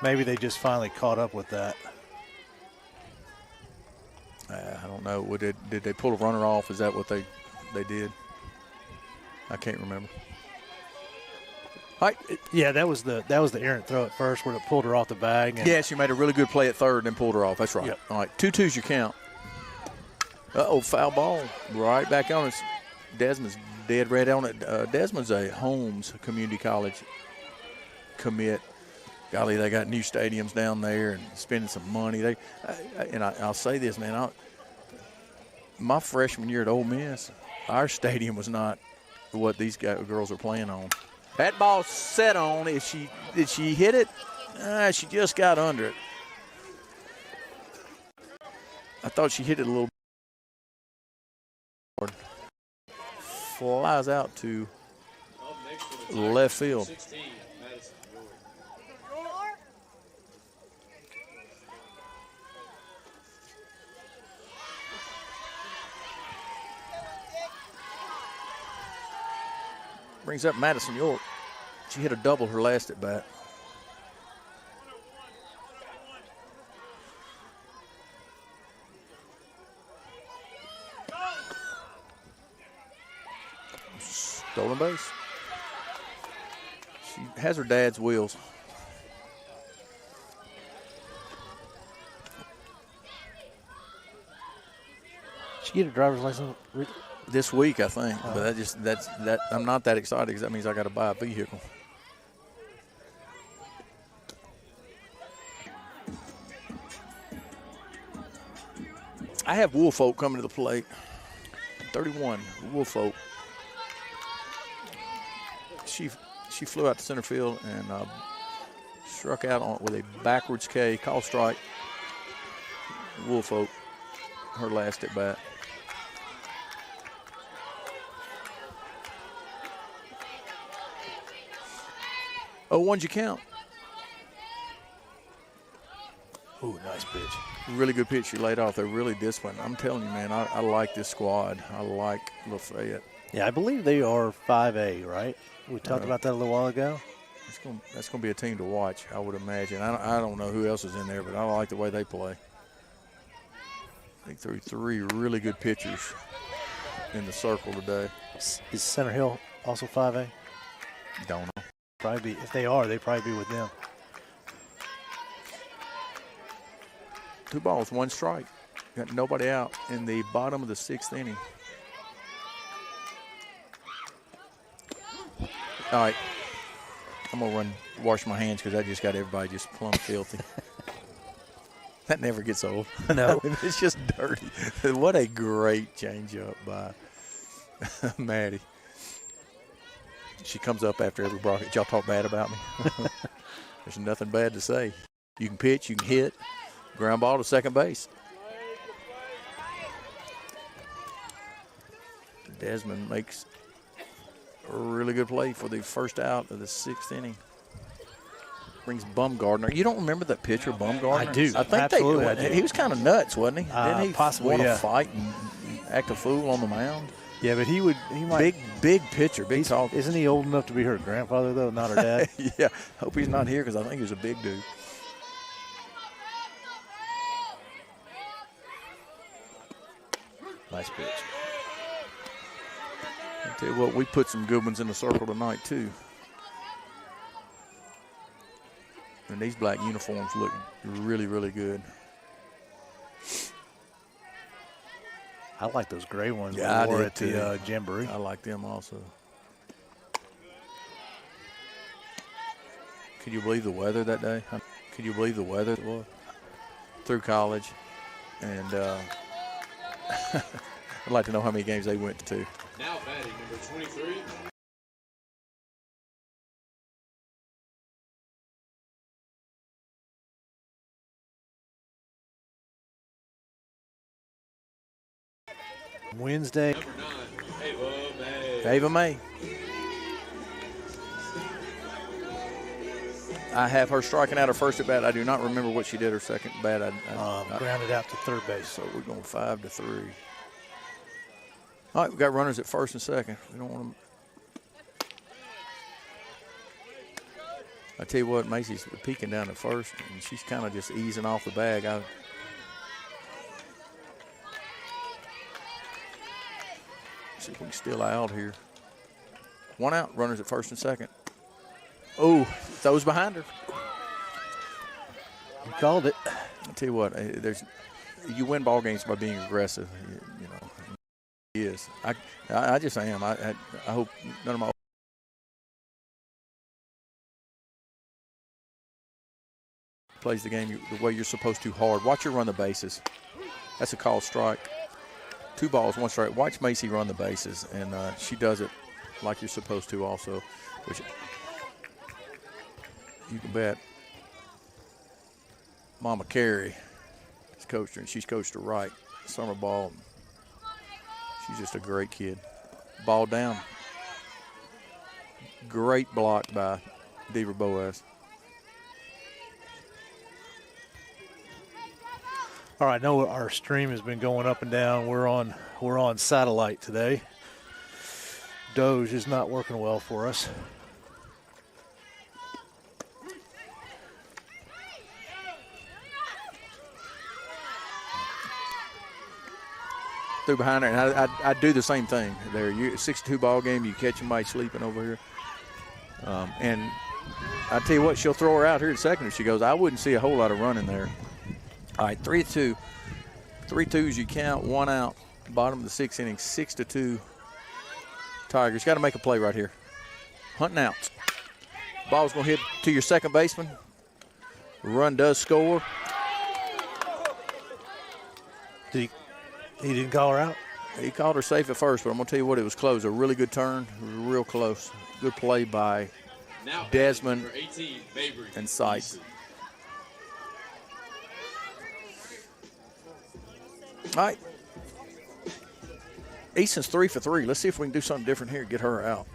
maybe they just finally caught up with that. I don't know. Did they pull a runner off? Is that what they did? I can't remember. All right. Yeah, that was the errant throw at first where it pulled her off the bag. And yes, she made a really good play at third and then pulled her off. That's right. Yep. All right, 2-2's your count. Uh-oh, foul ball. Right back on it. Desmond's dead red on it. Desmond's a Holmes Community College commit. Golly, they got new stadiums down there and spending some money. I'll say this, man. My freshman year at Ole Miss, our stadium was not what these girls are playing on. That ball set on. Did she hit it? She just got under it. I thought she hit it a little bit. Flies out to left field. 16, Madison, Brings up Madison York. She hit a double her last at bat. Stolen base. She has her dad's wheels. She get a driver's license This week, I think, but that I'm not that excited because that means I got to buy a vehicle. I have Woolfolk coming to the plate. 31, Woolfolk. She flew out to center field and struck out with a backwards K, call strike. Woolfolk, her last at bat. Oh, one's you count. Ooh, nice pitch. Really good pitch she laid off. They're really disciplined. I'm telling you, man, I like this squad. I like Lafayette. Yeah, I believe they are 5A, right? We talked about that a little while ago. That's going to be a team to watch, I would imagine. I don't know who else is in there, but I like the way they play. I think through three really good pitchers in the circle today. Is Center Hill also 5A? Don't know. Probably be. If they are, they'd probably be with them. 2 balls, 1 strike. Got nobody out in the bottom of the 6th inning. All right. I'm going to wash my hands because I just got everybody just plumb filthy. That never gets old. No. It's just dirty. What a great changeup by Maddie. She comes up after every broadcast. Y'all talk bad about me. There's nothing bad to say. You can pitch, you can hit. Ground ball to second base. Desmond makes a really good play for the first out of the 6th inning. Brings Bumgardner. You don't remember that pitcher, Bumgardner? I do. I think Absolutely, I do. He was kind of nuts, wasn't he? Didn't he possibly, want to yeah. fight and act a fool on the mound? Yeah, but he might. Big pitcher, big tall. Isn't he old enough to be her grandfather, though, not her dad? Yeah, hope he's not here because I think he's a big dude. Nice pitch. I tell you what, we put some good ones in the circle tonight, too. And these black uniforms look really, really good. I like those gray ones Yeah, we wore I at did the too. Jamboree. I like them also. Can you believe the weather that day? Can you believe the weather it was? Through college. And I'd like to know how many games they went to. Now batting, number 23. Wednesday. Number 9, Ava May. Ava May. I have her striking out her first at bat. I do not remember what she did her second bat. Grounded out to third base. So we're going 5-3. All right, we got runners at first and second. We don't want them. I tell you what, Macy's peeking down at first, and she's kind of just easing off the bag. See if we can steal out here. 1 out, runners at first and second. Oh, throws behind her. You called it. I tell you what, you win ball games by being aggressive. You know, he is. I just am. I hope none of my plays the game the way you're supposed to hard. Watch her run the bases. That's a called strike. 2 balls, 1 strike. Watch Macy run the bases, and she does it like you're supposed to also, which you can bet Mama Carey has coached her, and she's coached her right. Summer ball. She's just a great kid. Ball down. Great block by Deaver Boaz. All right, I know our stream has been going up and down. We're on satellite today. Doge is not working well for us. Through behind her, and I do the same thing there. 62 ball game, you catch somebody sleeping over here. And I tell you what, she'll throw her out here at second if she goes. I wouldn't see a whole lot of running there. All right, 3-2. 3-2s you count, 1 out. Bottom of the 6th inning, 6-2. Tigers got to make a play right here. Hunting out. Ball's going to hit to your second baseman. Run does score. He didn't call her out? He called her safe at first, but I'm going to tell you what, it was close. A really good turn, real close. Good play by Desmond 18, and Sykes. All right. Easton's 3 for 3. Let's see if we can do something different here, get her out.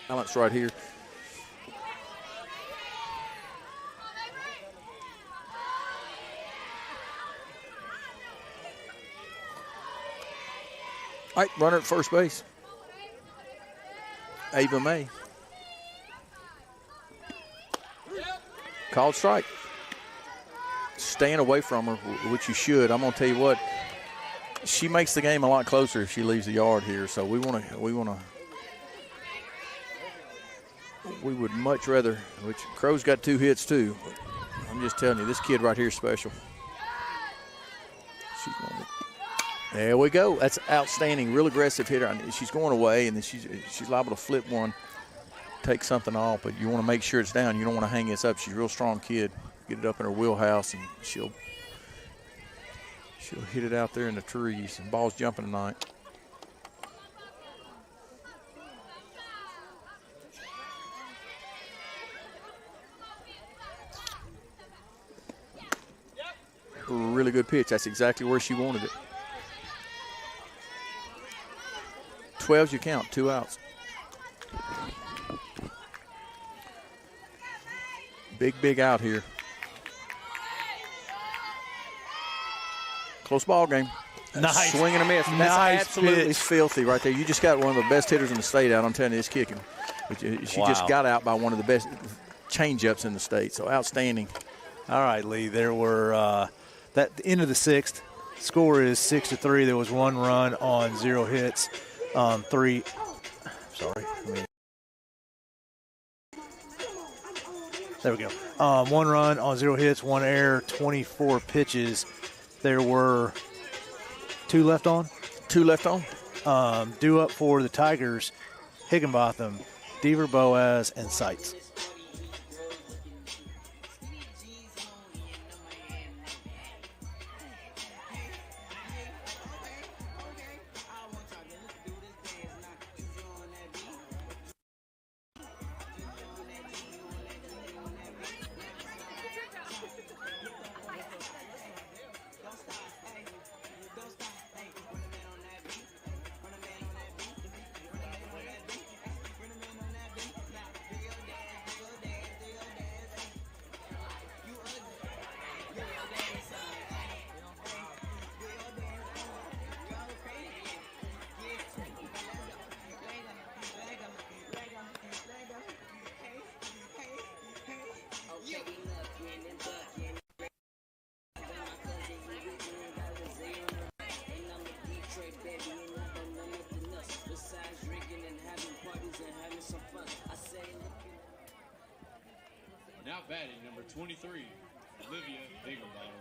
Balance right here. All right, runner at first base. Ava May. Called strike. Staying away from her, which you should. I'm going to tell you what, she makes the game a lot closer if she leaves the yard here. So we would much rather, which Crow's got 2 hits too. I'm just telling you, this kid right here is special. There we go. That's outstanding. Real aggressive hitter. She's going away, and then she's liable to flip one, take something off, but you want to make sure it's down. You don't want to hang this up. She's a real strong kid. Get it up in her wheelhouse, and she'll hit it out there in the trees. And ball's jumping tonight. Really good pitch. That's exactly where she wanted it. 12's you count, 2 outs. Big out here. Close ball game. Nice. Swing and a miss. Nice That's absolutely pitch. filthy right there. You just got one of the best hitters in the state out. I'm telling you, this kicking. She just got out by one of the best change-ups in the state. So outstanding. All right, Lee. There were that the end of the 6th. Score is 6-3. There was 1 run on 0 hits. 3. Sorry. There we go. 1 run on 0 hits, 1 error, 24 pitches. There were 2 left on. 2 left on. Due up for the Tigers, Higginbotham, Deaver Boaz, and Seitz. Now batting, number 23, Olivia Higginbotham.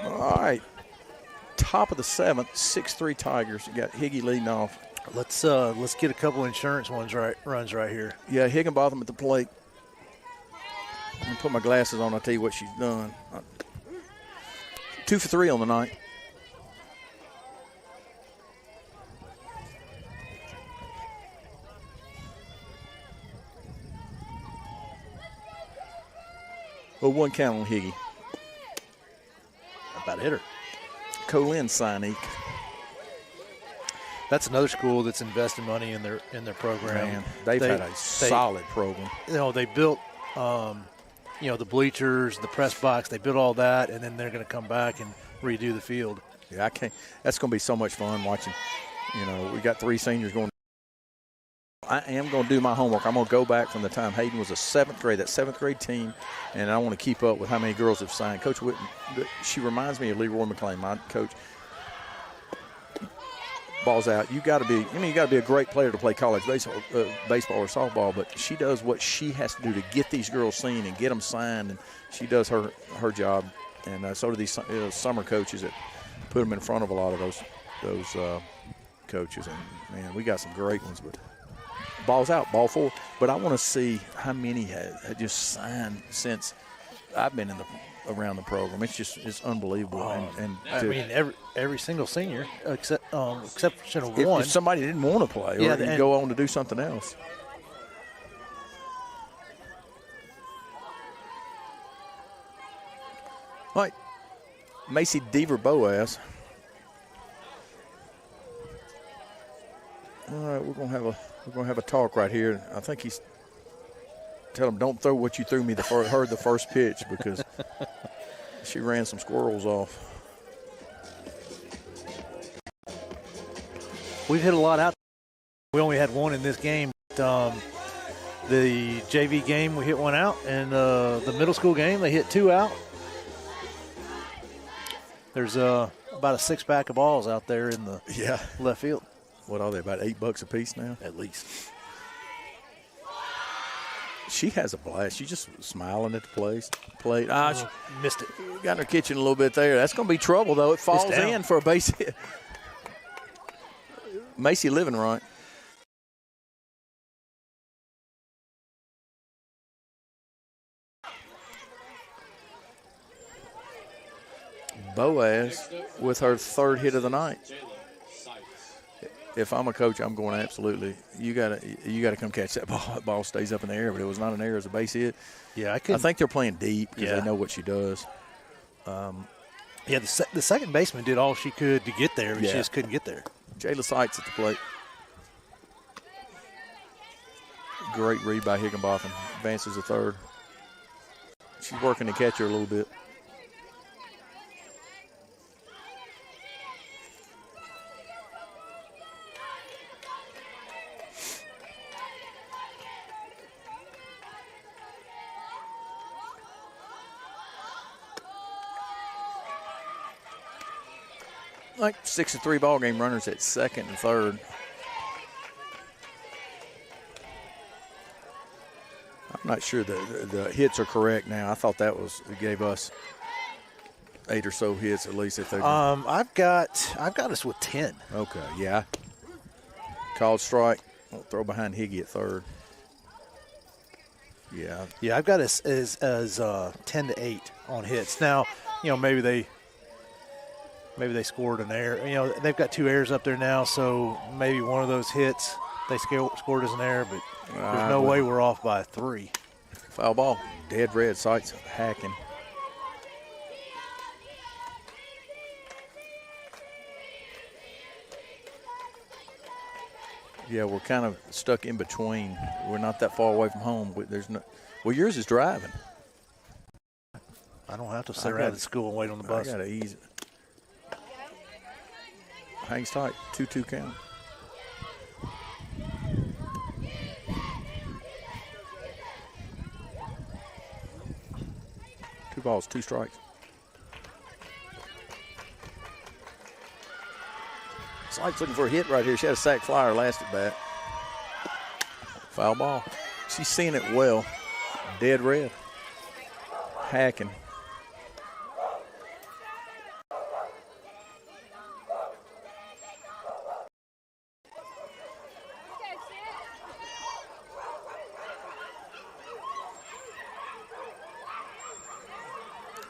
All right. top of the 7th, 6-3 Tigers. You got Higgy leading off. Let's get a couple insurance runs right here. Yeah, Higginbotham at the plate. Let me put my glasses on. I'll tell you what she's done. 2 for 3 on the night. Well, 1 count on Higgy. About hit her. Colin Sinek. That's another school that's investing money in their program. Man, they've had a solid program. They built, the bleachers, the press box. They built all that, and then they're going to come back and redo the field. Yeah, I can't. That's going to be so much fun watching. We got 3 seniors going. I am going to do my homework. I'm going to go back from the time Hayden was a 7th grade, that 7th grade team, and I want to keep up with how many girls have signed. Coach Whitten, she reminds me of Leroy McLean, my coach. Ball's out. You got to be a great player to play college baseball or softball, but she does what she has to do to get these girls seen and get them signed, and she does her job. And so do these summer coaches that put them in front of a lot of those coaches. And, man, we got some great ones, but ball's out, ball 4. But I want to see how many had just signed since I've been around the program. It's unbelievable. Every single senior exception of if one. If somebody didn't want to play, or go on to do something else. All right, Macy Deaver Boaz. All right, we're gonna have a talk right here. I think he's tell him don't throw what you threw me heard the first pitch, because she ran some squirrels off. We've hit a lot out. We only had 1 in this game. The JV game, we hit 1 out, and the middle school game, they hit 2 out. There's about a 6-pack of balls out there in the left field. What are they, about $8 a piece now? At least. She has a blast. She's just smiling at the plate. She missed it. Got in her kitchen a little bit there. That's going to be trouble, though. It falls in for a base hit. Macy living right. Boaz with her 3rd hit of the night. If I'm a coach, I'm going absolutely. You gotta come catch that ball. That ball stays up in the air, but it was not an error. It was a base hit. Yeah, I think they're playing deep because they know what she does. The second baseman did all she could to get there, but she just couldn't get there. Jayla Seitz at the plate. Great read by Higginbotham. Advances to 3rd. She's working the catcher a little bit. Like 6-3 ball game, runners at 2nd and 3rd. I'm not sure the hits are correct now. I thought it gave us 8 or so hits at least. If they I've got us with 10. Okay, yeah. Called strike. I'll throw behind Higgy at 3rd. Yeah, I've got us as 10 to 8 on hits. Now, maybe they scored an error. They've got 2 errors up there now, so maybe one of those hits they scored as an error, but there's no way we're off by 3. Foul ball. Dead red. Sights hacking. Yeah, we're kind of stuck in between. We're not that far away from home. Yours is driving. I don't have to sit around at school and wait on the bus. I got to ease it. Hangs tight. 2-2 count. Two balls, 2 strikes. Slide's looking for a hit right here. She had a sac flyer last at bat. Foul ball. She's seeing it well. Dead red. Hacking.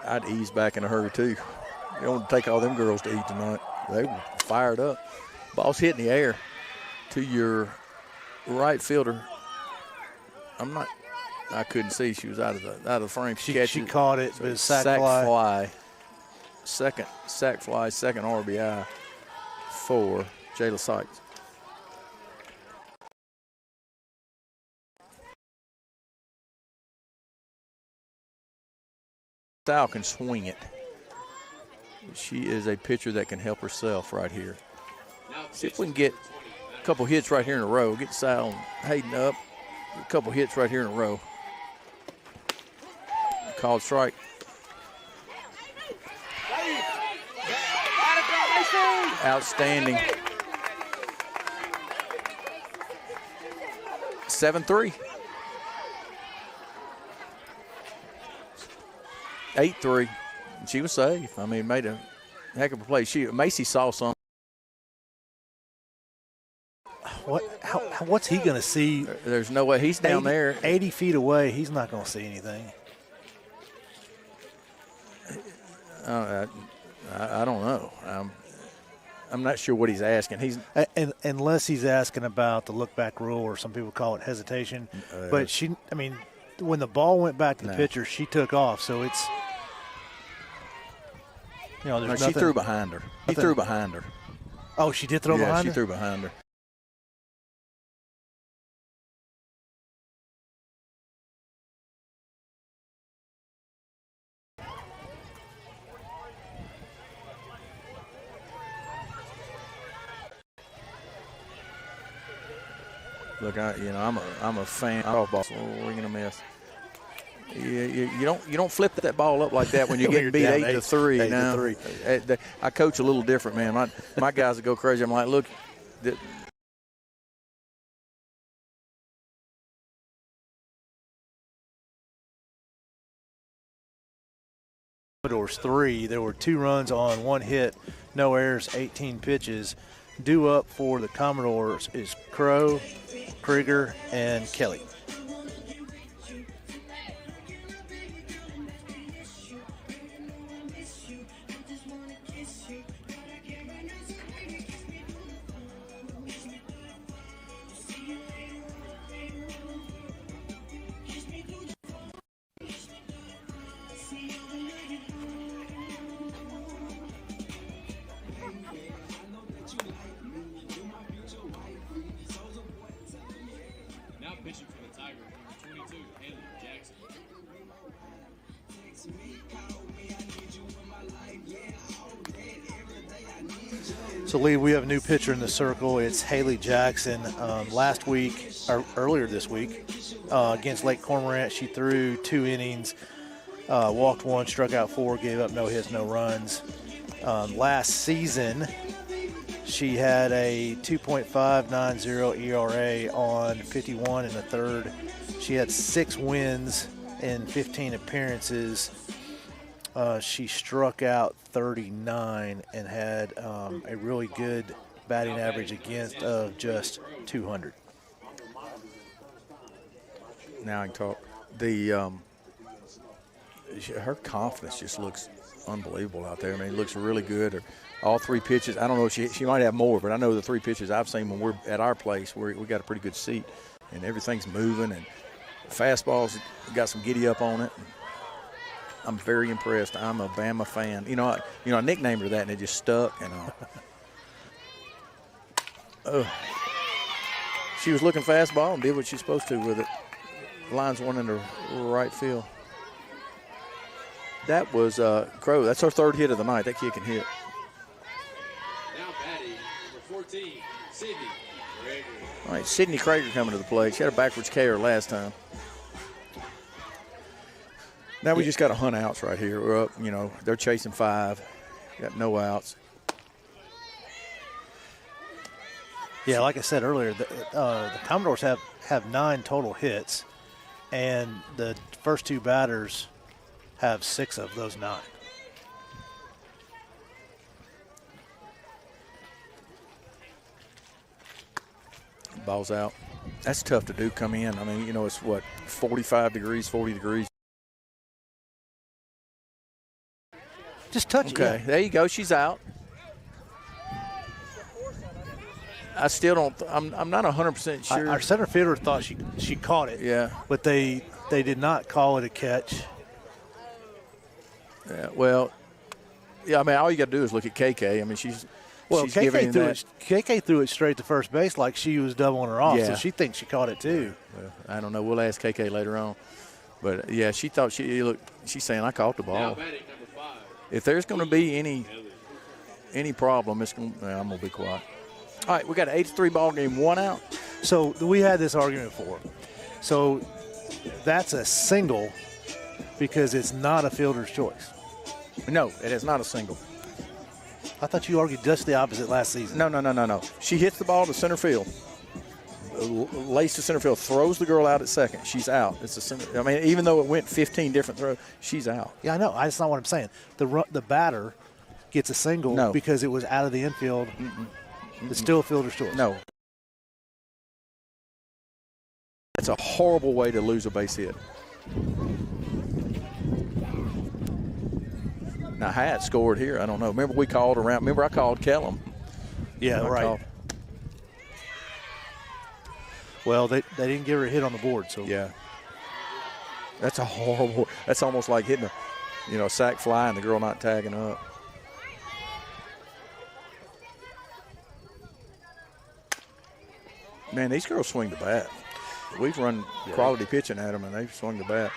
I'd ease back in a hurry too. You don't want to take all them girls to eat tonight. They were fired up. Ball's hit in the air to your right fielder. I couldn't see. She was out of the frame. She caught it, but sack fly. Second sack fly, second RBI for Jayla Sykes. Sal can swing it. She is a pitcher that can help herself right here. See if we can get a couple hits right here in a row. Get Sal and Hayden up. A couple hits right here in a row. Called strike. Outstanding. 7-3. 8-3. She was safe. I mean, made a heck of a play. Macy saw some. What's he going to see? There's no way. He's down there. 80 feet away. He's not going to see anything. I don't know. I'm not sure what he's asking. Unless he's asking about the look-back rule, or some people call it hesitation. But when the ball went back to the pitcher, she took off. So it's, there's nothing. She threw behind her. He threw behind her. Oh, she did throw behind her? Yeah, she threw behind her. Look, I'm a fan of ball. We're gonna miss. You don't flip that ball up like that when you're getting beat 8-3. Now, I coach a little different, man. My guys that go crazy. I'm like, look. Commodores 3. There were 2 runs on 1 hit, no errors, 18 pitches. Due up for the Commodores is Crow, Krieger, and Kelly. Pitching for the Tigers, number 22, Haley Jackson. So, Lee, we have a new pitcher in the circle. It's Haley Jackson. Last week, or earlier this week, against Lake Cormorant, she threw 2 innings, walked 1, struck out 4, gave up no hits, no runs. Last season, she had a 2.590 ERA on 51 1/3. She had 6 wins in 15 appearances. She struck out 39 and had a really good batting average against of just 200. Now I can talk. Her confidence just looks unbelievable out there. I mean, it looks really good. All 3 pitches. I don't know if she might have more, but I know the 3 pitches I've seen when we're at our place, we got a pretty good seat, and everything's moving, and fastballs got some giddy up on it. I'm very impressed. I'm a Bama fan. I nicknamed her that, and it just stuck. She was looking fastball and did what she's supposed to with it. Lines one into right field. That was Crow. That's her 3rd hit of the night. That kid can hit. Now batting, number 14, Sydney Krager. All right, Sydney Krager coming to the plate. She had a backwards KO last time. Now we just got to hunt outs right here. We're up, they're chasing 5. Got no outs. Yeah, like I said earlier, the Commodores have 9 total hits, and the first 2 batters have 6 of those 9. Ball's out. That's tough to do, come in. I mean, it's 45 degrees, 40 degrees. Just touch it. Okay, Yeah. there you go. She's out. I still don't. I'm not 100% sure. Our center fielder thought she caught it. Yeah. But they did not call it a catch. Yeah. Well. Yeah. I mean, all you got to do is look at KK. I mean, she's giving that. KK threw it straight to first base like she was doubling her off. Yeah. So she thinks she caught it too. Well, I don't know. We'll ask KK later on. But yeah, she thought she's saying I caught the Now ball. batting number 5. If there's going to be any problem, I'm going to be quiet. All right, we got an 8-3 ball game, 1 out. So we had this argument before. So that's a single because it's not a fielder's choice. No, it is not a single. I thought you argued just the opposite last season. No. She hits the ball to center field. Lace to center field, throws the girl out at second. She's out. It's a center. I mean, even though it went 15 different throws, she's out. Yeah, I know. That's not what I'm saying. The batter gets a single because it was out of the infield. It's still a fielder's choice. No. That's a horrible way to lose a base hit. Now, Hyatt scored here. I don't know. Remember we called around. Remember I called Kellum. Yeah, right. Well, they didn't give her a hit on the board, so yeah. That's a horrible. That's almost like hitting a sack fly and the girl not tagging up. Man, these girls swing the bat. We've run quality pitching at them, and they've swung the bat.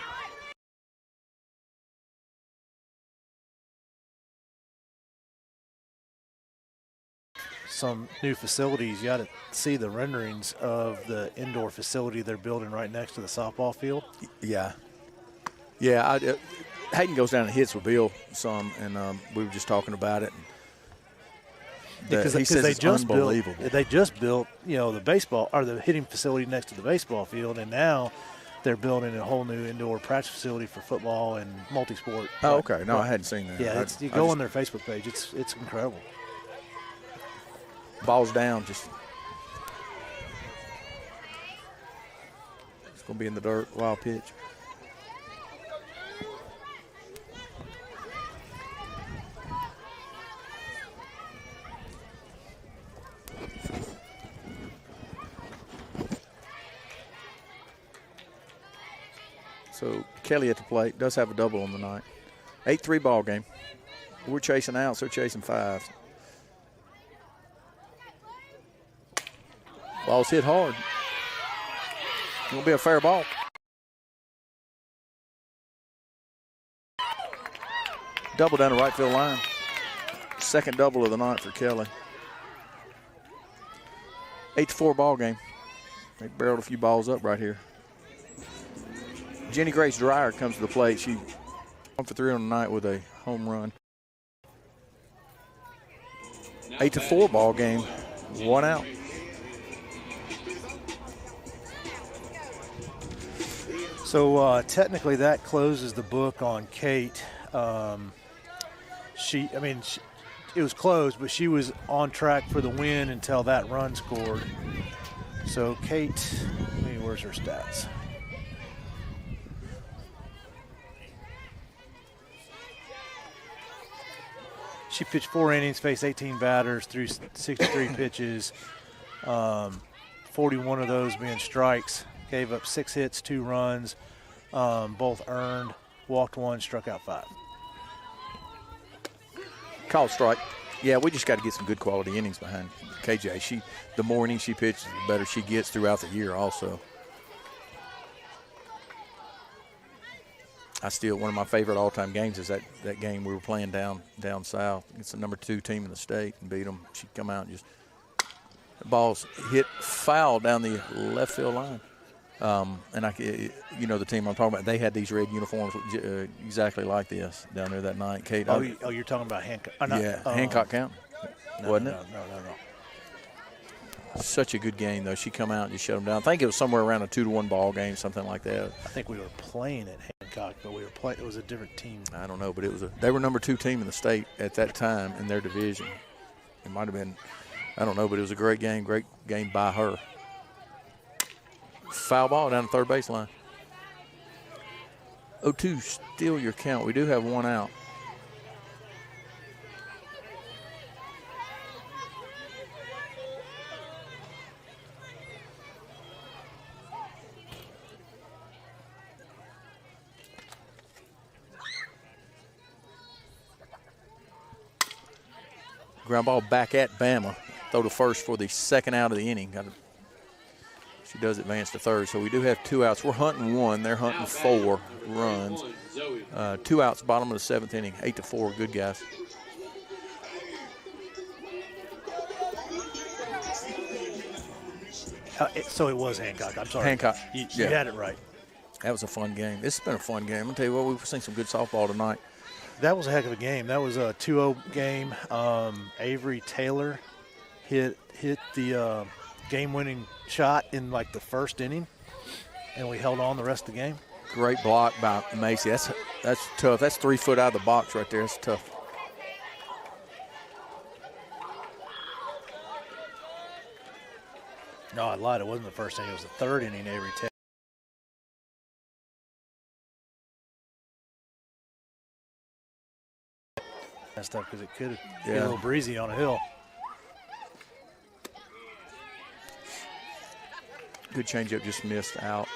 some new facilities. You got to see the renderings of the indoor facility they're building right next to the softball field. Yeah. Yeah, Hayden goes down and hits with Bill some, and we were just talking about it. Because he says they it's just unbelievable. They just built, the baseball or the hitting facility next to the baseball field, and now they're building a whole new indoor practice facility for football and multi-sport. Oh, okay. No, I hadn't seen that. Yeah, you go on their Facebook page. It's incredible. Ball's down. It's going to be in the dirt. Wild pitch. So Kelly at the plate does have a double on the night. 8-3 ball game. We're chasing outs. They're chasing fives. Ball's hit hard. It won't be a fair ball. Double down the right field line. Second double of the night for Kelly. 8-4 ball game. They barreled a few balls up right here. Jenny Grace Dreyer comes to the plate. She 1 for 3 on the night with a home run. 8-4 ball game. 1 out. So technically that closes the book on Kate. It was closed, but she was on track for the win until that run scored. So Kate, where's her stats? She pitched 4 innings, faced 18 batters, threw 63 pitches, 41 of those being strikes. Gave up 6 hits, 2 runs, both earned, walked 1, struck out 5. Called strike. Yeah, we just got to get some good quality innings behind KJ. The more innings she pitches, the better she gets throughout the year also. One of my favorite all-time games is that game we were playing down south. It's the number 2 team in the state and beat them. She'd come out and just – the ball's hit foul down the left field line. And the team I'm talking about, they had these red uniforms exactly like this down there that night. Kate, you're talking about Hancock? Hancock County, wasn't it? No. Such a good game though. She come out and just shut them down. I think it was somewhere around a 2-1 ball game, something like that. I think we were playing at Hancock, but it was a different team. I don't know, but they were number 2 team in the state at that time in their division. It might have been, I don't know, but it was a great game by her. Foul ball down the third baseline. 0-2, still your count. We do have 1 out. Ground ball back at Bama. Throw to first for the second out of the inning. She does advance to third, so we do have 2 outs. We're hunting 1. They're hunting 4 runs. 2 outs, bottom of the 7th inning. 8-4. Good guys. So it was Hancock. I'm sorry. Hancock. You had it right. That was a fun game. This has been a fun game. I'll tell you what, we've seen some good softball tonight. That was a heck of a game. That was a 2-0 game. Avery Taylor hit the game-winning shot in like the first inning, and we held on the rest of the game. Great block by Macy. That's tough. That's 3 foot out of the box right there. That's tough. No, I lied. It wasn't the first inning. It was the third inning, Avery Taylor. That stuff because it could be a little breezy on a hill. Good changeup, just missed out.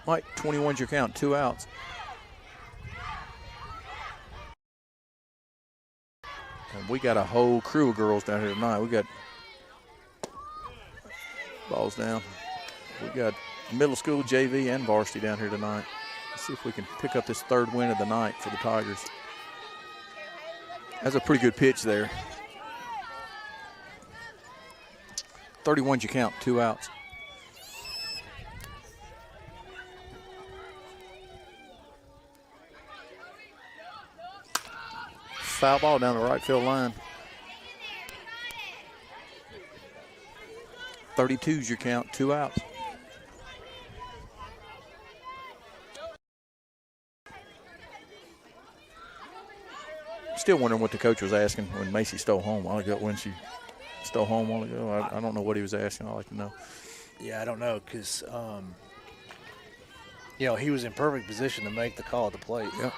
Mike, 21's your count, 2 outs. And we got a whole crew of girls down here tonight. We got balls down. We got middle school, JV, and varsity down here tonight. Let's see if we can pick up this 3rd win of the night for the Tigers. That's a pretty good pitch there. 31's your count, 2 outs. Foul ball down the right field line. 32's your count, 2 outs. Still wondering what the coach was asking when Macy stole home a while ago, when she stole home a while ago. I don't know what he was asking. I'd like to know. Yeah, I don't know because, he was in perfect position to make the call at the plate. Yep.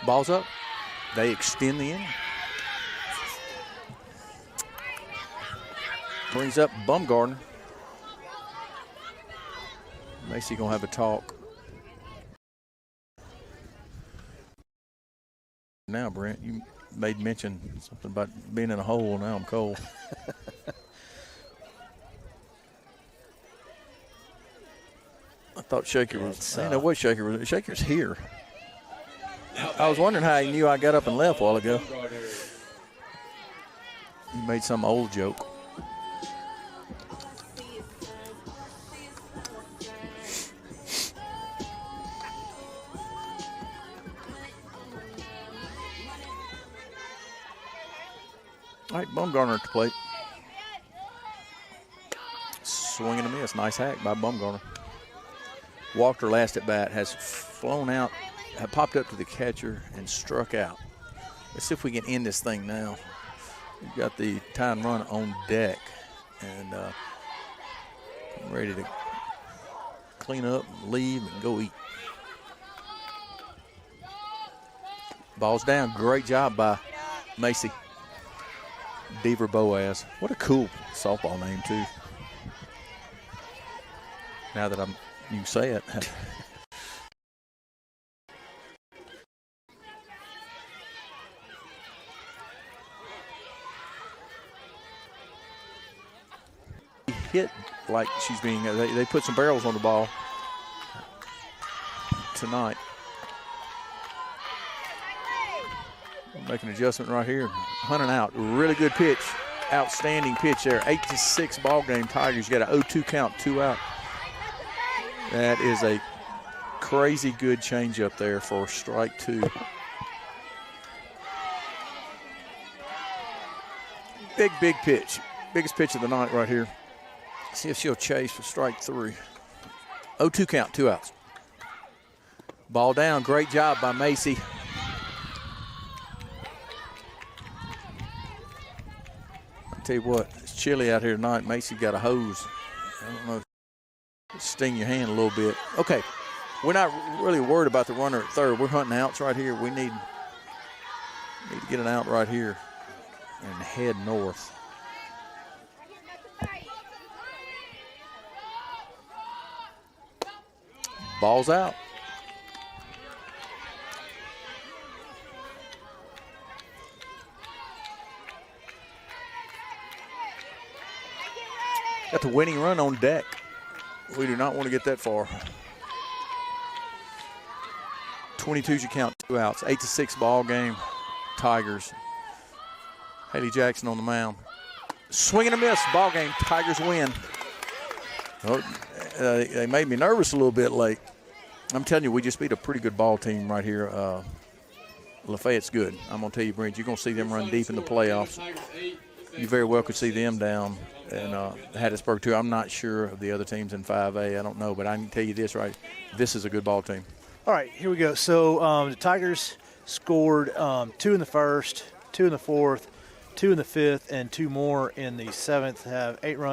Ball's up. They extend the inning. Brings up Bumgarner. Macy going to have a talk. Now, Brent, you made mention something about being in a hole. Now I'm cold. I thought Shaker was. I didn't know what Shaker was. Shaker's here. I was wondering how he knew I got up and left a while ago. He made some old joke. All right, Bumgarner at the plate. Swing and a miss. Nice hack by Bumgarner. Walker, last at bat, has flown out, popped up to the catcher, and struck out. Let's see if we can end this thing now. We've got the tie and run on deck, and I'm ready to clean up, and leave, and go eat. Ball's down. Great job by Macy. Deaver Boaz. What a cool softball name, too. Now that you can say it. Hit like she's being, they put some barrels on the ball tonight. Make an adjustment right here. Hunting out. Really good pitch. Outstanding pitch there. 8-6 ball game. Tigers. You got an 0-2 count, 2 out. That is a crazy good changeup there for strike 2. Big pitch. Biggest pitch of the night right here. See if she'll chase for strike 3. 0-2 count, 2 outs. Ball down. Great job by Macy. Tell you what, it's chilly out here tonight. Macy got a hose. I don't know, sting your hand a little bit. Okay, we're not really worried about the runner at third. We're hunting outs right here. We need to get an out right here and head north. Ball's out. Got the winning run on deck. We do not want to get that far. 22's your count, 2 outs. 8-6 ball game. Tigers. Haley Jackson on the mound. Swing and a miss. Ball game. Tigers win. Oh, they made me nervous a little bit late. I'm telling you, we just beat a pretty good ball team right here. Lafayette's good. I'm going to tell you, Brent, you're going to see them run deep in the playoffs. You very well could see them down. And Hattiesburg, too. I'm not sure of the other teams in 5A. I don't know. But I can tell you this, right? This is a good ball team. All right, here we go. So the Tigers scored 2 in the first, 2 in the fourth, 2 in the fifth, and 2 more in the seventh. Have 8 runs.